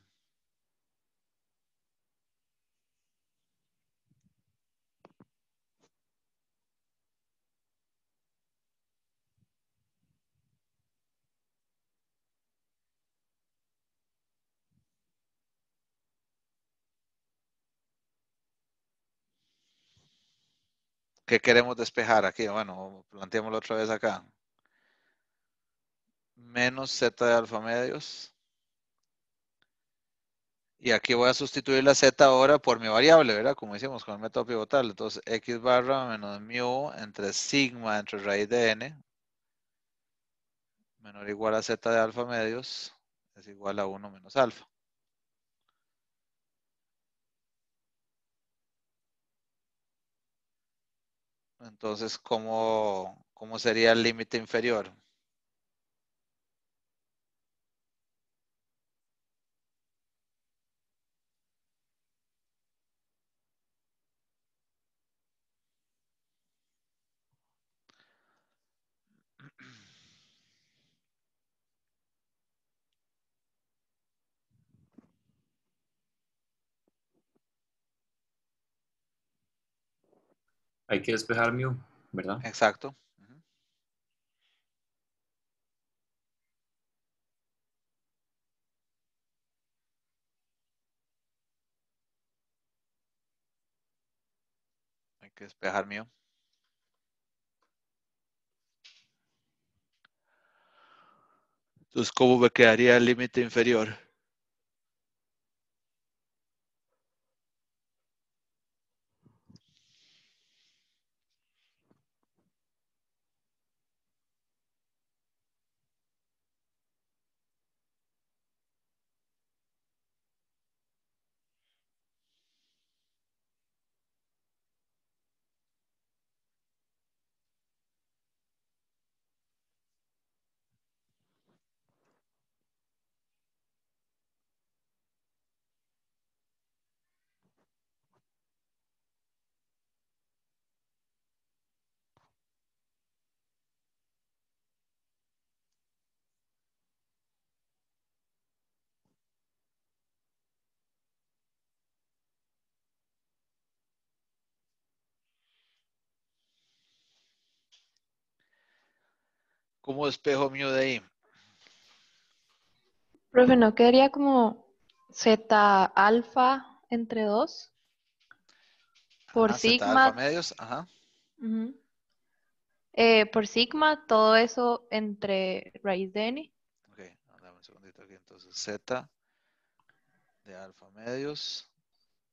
¿Qué queremos despejar aquí? Bueno, planteémoslo otra vez acá. Menos z de alfa medios. Y aquí voy a sustituir la z ahora por mi variable, ¿verdad? Como hicimos con el método pivotal. Entonces, x barra menos mu entre sigma entre raíz de n menor o igual a z de alfa medios es igual a 1 menos alfa. Entonces, ¿cómo sería el límite inferior? Hay que despejar mu, ¿verdad? Exacto. Hay que despejar mu. Entonces, ¿cómo me quedaría el límite inferior? ¿Cómo despejo mu de ahí? Profe, ¿no quedaría como Z alfa entre 2 por Ajá, z alfa sigma? medios. Ajá. Ujú. Por sigma, todo eso entre raíz de n. Ok, dame un segundito aquí. Entonces, z de alfa medios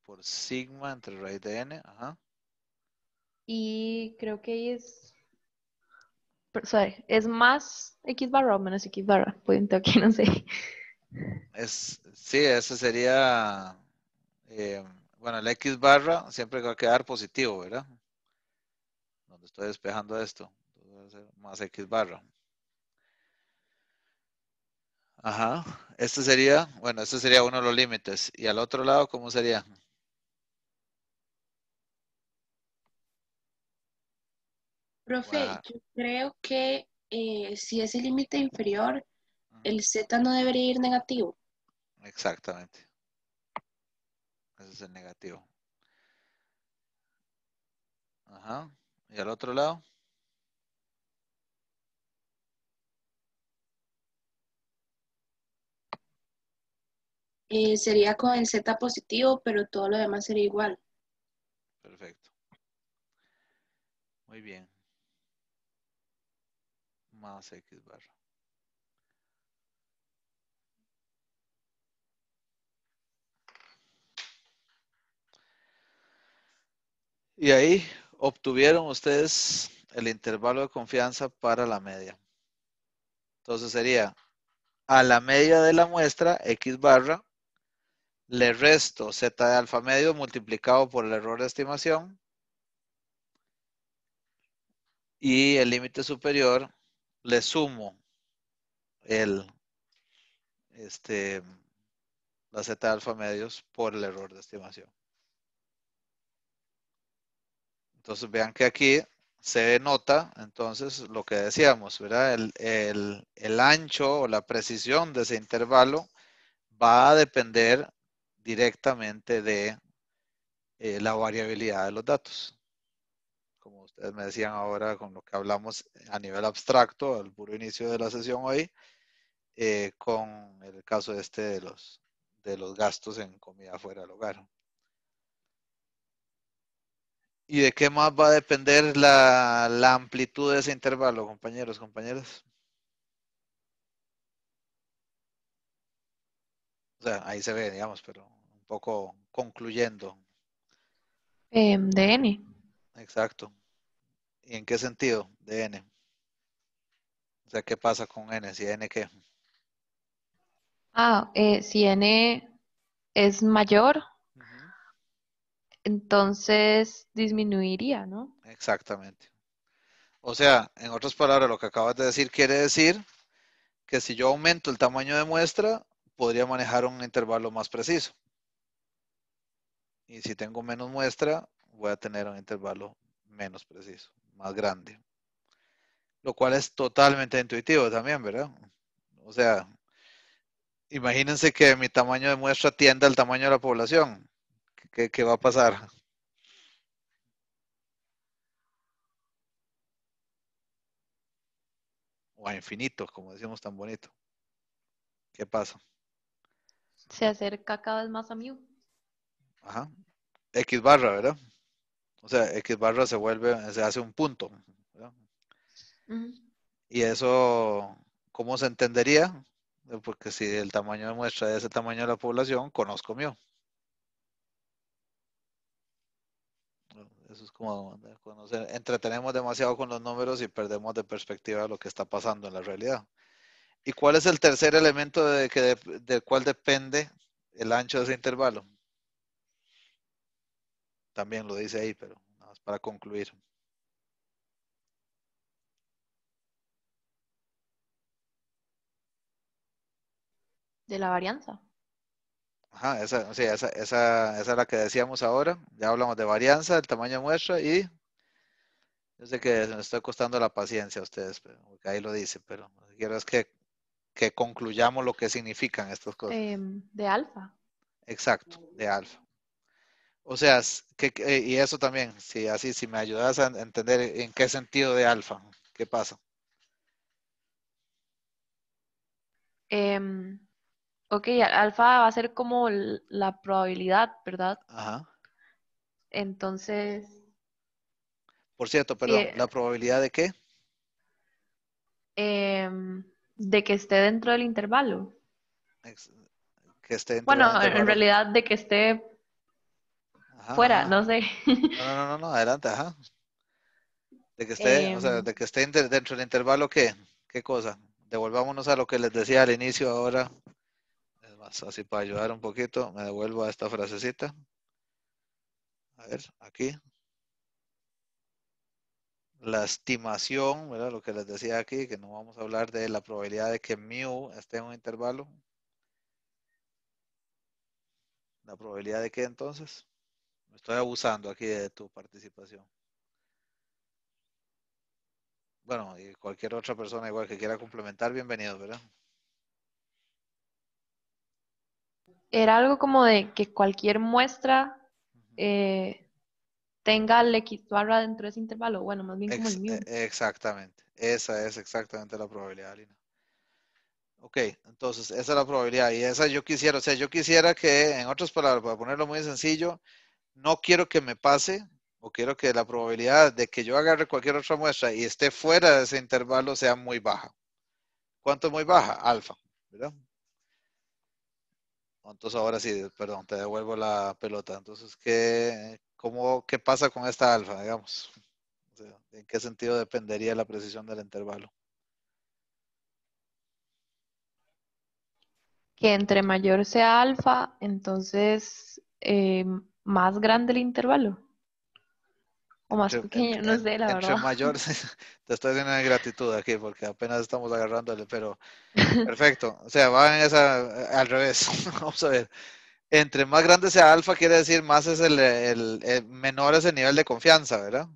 por sigma entre raíz de n. Ajá. Y creo que sorry, es más X barra o menos X barra. Punto aquí, no sé. Sí, ese sería, bueno, el X barra siempre va a quedar positivo, ¿verdad? Donde estoy despejando esto. Entonces va a ser más X barra. Ajá. Este sería uno de los límites. Y al otro lado, ¿cómo sería? Profe, Ajá. yo creo que si es el límite inferior, Ajá. el Z no debería ir negativo. Exactamente. Ese es el negativo. Ajá. ¿Y al otro lado? Sería con el Z positivo, pero todo lo demás sería igual. Perfecto. Muy bien. Más X barra. Y ahí obtuvieron ustedes el intervalo de confianza para la media. Entonces sería a la media de la muestra, X barra, le resto Z de alfa medio multiplicado por el error de estimación y el límite superior le sumo la Z de alfa medios por el error de estimación. Entonces vean que aquí se nota entonces lo que decíamos, ¿verdad? El ancho o la precisión de ese intervalo va a depender directamente de la variabilidad de los datos. Como ustedes me decían ahora con lo que hablamos a nivel abstracto al puro inicio de la sesión hoy, con el caso de los gastos en comida fuera del hogar. ¿Y de qué más va a depender la amplitud de ese intervalo, compañeros, compañeras? O sea, ahí se ve, digamos, pero un poco concluyendo. De N. Exacto. ¿Y en qué sentido? De n. O sea, ¿qué pasa con n? Si n qué. Si N es mayor, Ujú. entonces disminuiría, ¿no? Exactamente. O sea, en otras palabras, lo que acabas de decir quiere decir que si yo aumento el tamaño de muestra, podría manejar un intervalo más preciso. Y si tengo menos muestra, voy a tener un intervalo menos preciso, más grande. Lo cual es totalmente intuitivo también, ¿verdad? O sea, imagínense que mi tamaño de muestra tienda al tamaño de la población. ¿Qué va a pasar? O a infinito, como decimos tan bonito. ¿Qué pasa? Se acerca cada vez más a mí. Ajá. X barra, ¿verdad? O sea, X barra se hace un punto, ¿verdad? Ujú. Y eso, ¿cómo se entendería? Porque si el tamaño de muestra es el tamaño de la población, conozco mío. Eso es como conocer, entretenemos demasiado con los números y perdemos de perspectiva lo que está pasando en la realidad. ¿Y cuál es el tercer elemento del cual depende el ancho de ese intervalo? También lo dice ahí, pero nada más para concluir. De la varianza. Ajá, sí, esa es la que decíamos ahora. Ya hablamos de varianza, el tamaño de muestra y yo sé que me está costando la paciencia a ustedes, porque ahí lo dice, pero lo que quiero es que concluyamos lo que significan estas cosas. De alfa. Exacto, de alfa. O sea, y eso también, si me ayudas a entender en qué sentido de alfa, ¿qué pasa? Em, ok, alfa va a ser como la probabilidad, ¿verdad? Ajá. Entonces, Por cierto, sí, perdón, ¿la probabilidad de qué? de que esté dentro del intervalo. Ex- que esté dentro de un Bueno, en intervalo. realidad de que esté Ajá, fuera, ajá. no sé. No, adelante, ajá. De que esté, o sea, Em, de que esté dentro del intervalo, ¿qué cosa? Devolvámonos a lo que les decía al inicio ahora. Es más, así para ayudar un poquito, me devuelvo a esta frasecita. A ver, aquí. La estimación, ¿verdad? Lo que les decía aquí, que no vamos a hablar de la probabilidad de que mu esté en un intervalo. ¿La probabilidad de qué entonces? Me estoy abusando aquí de tu participación. Bueno, y cualquier otra persona igual que quiera complementar, bienvenido, ¿verdad? Era algo como de que cualquier muestra eh, tenga el X barra dentro de ese intervalo. Bueno, más bien como el mu. Exactamente. Esa es exactamente la probabilidad, Lina. Ok, entonces esa es la probabilidad. Y esa yo quisiera, o sea, yo quisiera que, en otras palabras, para ponerlo muy sencillo, no quiero que me pase, o quiero que la probabilidad de que yo agarre cualquier otra muestra y esté fuera de ese intervalo sea muy baja. ¿Cuánto es muy baja? Alfa, ¿verdad? Entonces ahora sí, perdón, te devuelvo la pelota. Entonces, ¿qué pasa con esta alfa, digamos? O sea, ¿en qué sentido dependería la precisión del intervalo? Que entre mayor sea alfa, entonces más grande el intervalo. O más Entre, pequeño, no sé, la entre verdad. mayor, te estoy haciendo una gratitud aquí porque apenas estamos agarrándole, pero perfecto. O sea, va en esa, al revés. Vamos a ver. Entre más grande sea alfa, quiere decir más es menor es el nivel de confianza, ¿verdad?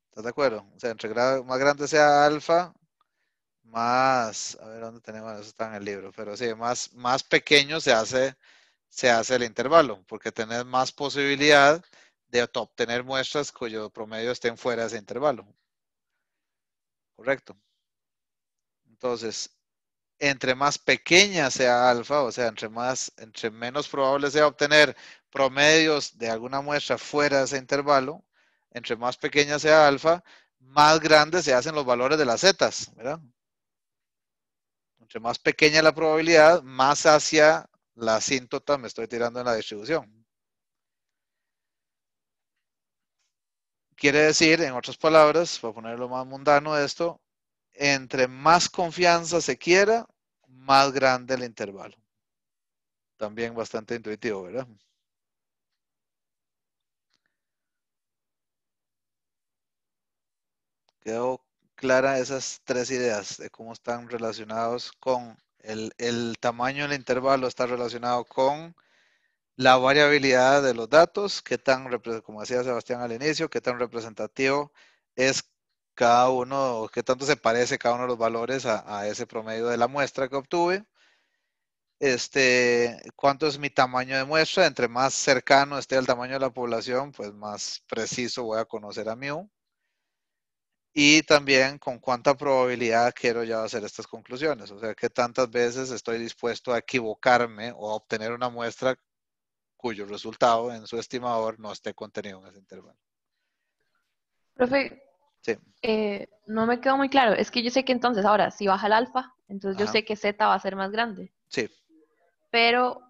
¿Estás de acuerdo? O sea, más grande sea alfa, más, a ver dónde tenemos, eso está en el libro, pero sí, más pequeño se hace el intervalo, porque tenés más posibilidad de obtener muestras cuyo promedio estén fuera de ese intervalo. Correcto. Entonces, entre más pequeña sea alfa, o sea, entre menos probable sea obtener promedios de alguna muestra fuera de ese intervalo, entre más pequeña sea alfa, más grandes se hacen los valores de las zetas, ¿verdad? Entre más pequeña la probabilidad, más hacia la asíntota me estoy tirando en la distribución. Quiere decir, en otras palabras, para ponerlo más mundano esto, entre más confianza se quiera, más grande el intervalo. También bastante intuitivo, ¿verdad? Quedó clara esas tres ideas de cómo están relacionados con el tamaño del intervalo, está relacionado con la variabilidad de los datos, como decía Sebastián al inicio, qué tan representativo es cada uno, qué tanto se parece cada uno de los valores a ese promedio de la muestra que obtuve. ¿Cuánto es mi tamaño de muestra? Entre más cercano esté al tamaño de la población, pues más preciso voy a conocer a mu. Y también con cuánta probabilidad quiero ya hacer estas conclusiones. O sea, qué tantas veces estoy dispuesto a equivocarme o a obtener una muestra cuyo resultado en su estimador no esté contenido en ese intervalo. Profe, Sí. no me quedó muy claro. Es que yo sé que entonces ahora, si baja el alfa, entonces yo Ajá. sé que Z va a ser más grande. Sí. Pero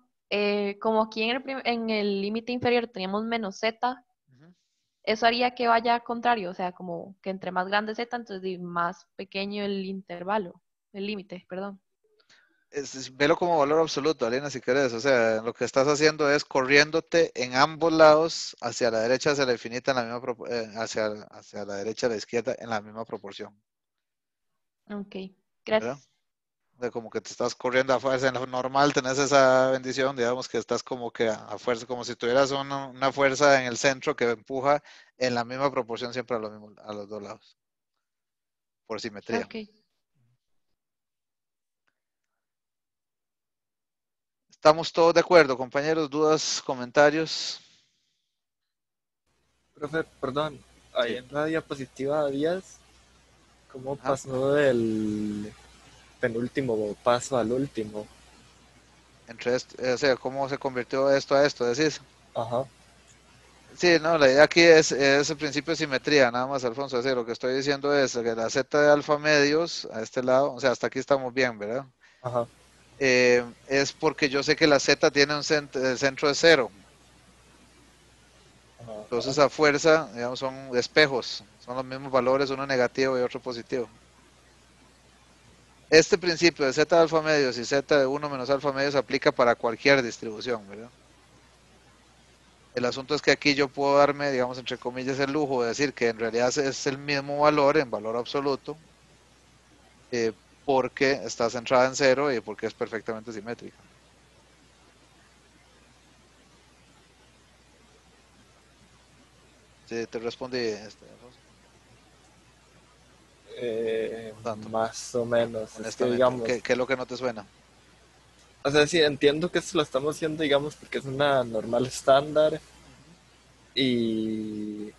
como aquí en el límite inferior teníamos menos Z, Ujú. eso haría que vaya al contrario. O sea, como que entre más grande Z, entonces más pequeño el intervalo, el límite, perdón. Velo como valor absoluto, Alina, si querés. O sea, lo que estás haciendo es corriéndote en ambos lados, hacia la derecha, hacia la infinita, en la misma hacia la derecha, a la izquierda, en la misma proporción. Ok, ¿Verdad? gracias. De como que te estás corriendo a fuerza. En lo normal tenés esa bendición, digamos que estás como que a fuerza, como si tuvieras una fuerza en el centro que empuja en la misma proporción siempre a los dos lados, por simetría. Ok. ¿Estamos todos de acuerdo, compañeros? ¿Dudas, comentarios? Profe, perdón, ahí Sí. en la diapositiva 10, ¿cómo Ajá. pasó del penúltimo paso al último? O sea, ¿cómo se convirtió esto a esto? Decís. Ajá. Sí, no, la idea aquí es el principio de simetría, nada más, Alfonso. Es decir, lo que estoy diciendo es que la z de alfa medios a este lado, o sea, hasta aquí estamos bien, ¿verdad? Ajá. es porque yo sé que la Z tiene el centro de 0. Entonces a fuerza, digamos, son espejos, son los mismos valores, uno negativo y otro positivo. Este principio de Z de alfa medios y Z de 1 menos alfa medios aplica para cualquier distribución, ¿verdad? El asunto es que aquí yo puedo darme, digamos, entre comillas, el lujo de decir que en realidad es el mismo valor, en valor absoluto, porque está centrada en 0 y porque es perfectamente simétrica. Sí, te respondí, Alfonso. Tanto, Más o menos. Es que honestamente. digamos, ¿Qué es lo que no te suena? o sea, sí, entiendo que esto lo estamos haciendo, digamos, porque es una normal estándar y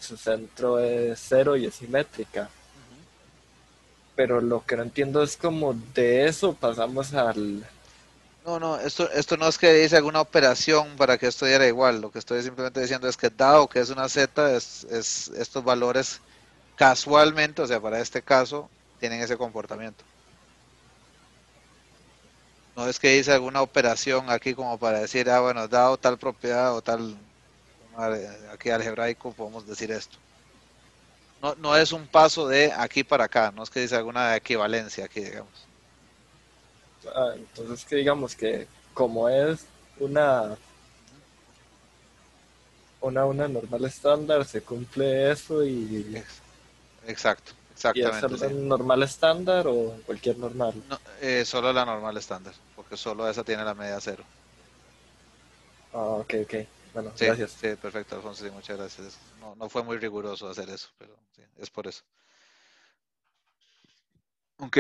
su centro es 0 y es simétrica. Pero lo que no entiendo es como de eso pasamos al... No, esto no es que dice alguna operación para que esto diera igual. Lo que estoy simplemente diciendo es que dado que es una Z, es estos valores casualmente, o sea, para este caso, tienen ese comportamiento. No es que dice alguna operación aquí como para decir, bueno, dado tal propiedad o tal, aquí algebraico, podemos decir esto. No es un paso de aquí para acá, no es que dice alguna equivalencia aquí, digamos. entonces que digamos que como es una una normal estándar, se cumple eso Exacto, y es exactamente, sí. el normal estándar o cualquier normal. No, solo la normal estándar, porque solo esa tiene la media 0. Ok, ok. Bueno, Sí, gracias. sí, perfecto, Alfonso, sí, muchas gracias. No fue muy riguroso hacer eso, pero sí, es por eso. Ok,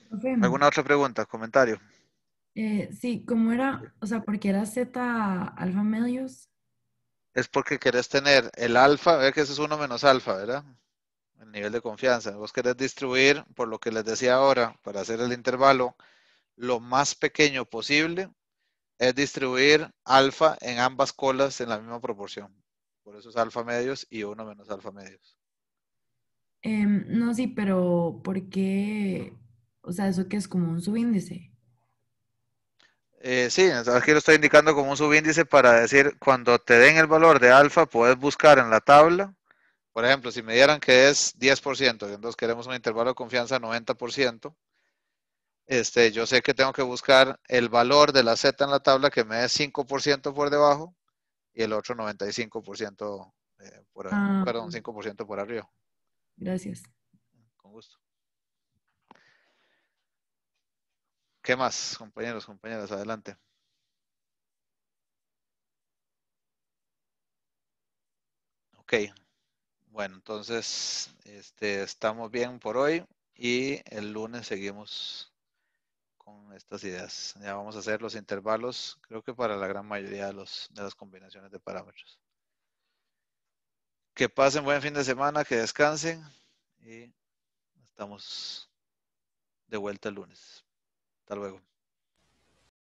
Profe, ¿alguna otra pregunta, comentario? sí, ¿cómo era? O sea, porque era Z alfa medios. Es porque querés tener el alfa, ve que ese es 1 menos alfa, ¿verdad? El nivel de confianza. Vos querés distribuir, por lo que les decía ahora, para hacer el intervalo lo más pequeño posible, es distribuir alfa en ambas colas en la misma proporción. Por eso es alfa medios y 1 menos alfa medios. No, sí, pero ¿por qué? O sea, ¿eso qué es como un subíndice? Sí, aquí lo estoy indicando como un subíndice para decir, cuando te den el valor de alfa, puedes buscar en la tabla, por ejemplo, si me dieran que es 10%, entonces queremos un intervalo de confianza 90%, yo sé que tengo que buscar el valor de la Z en la tabla que me dé 5% por debajo y el otro 95% Ah, perdón, 5% por arriba. gracias. Con gusto. ¿Qué más, compañeros, compañeras? Adelante. Ok. Bueno, entonces, estamos bien por hoy y el lunes seguimos con estas ideas. Ya vamos a hacer los intervalos, creo que para la gran mayoría de las combinaciones de parámetros. Que pasen buen fin de semana, que descansen y estamos de vuelta el lunes. Hasta luego.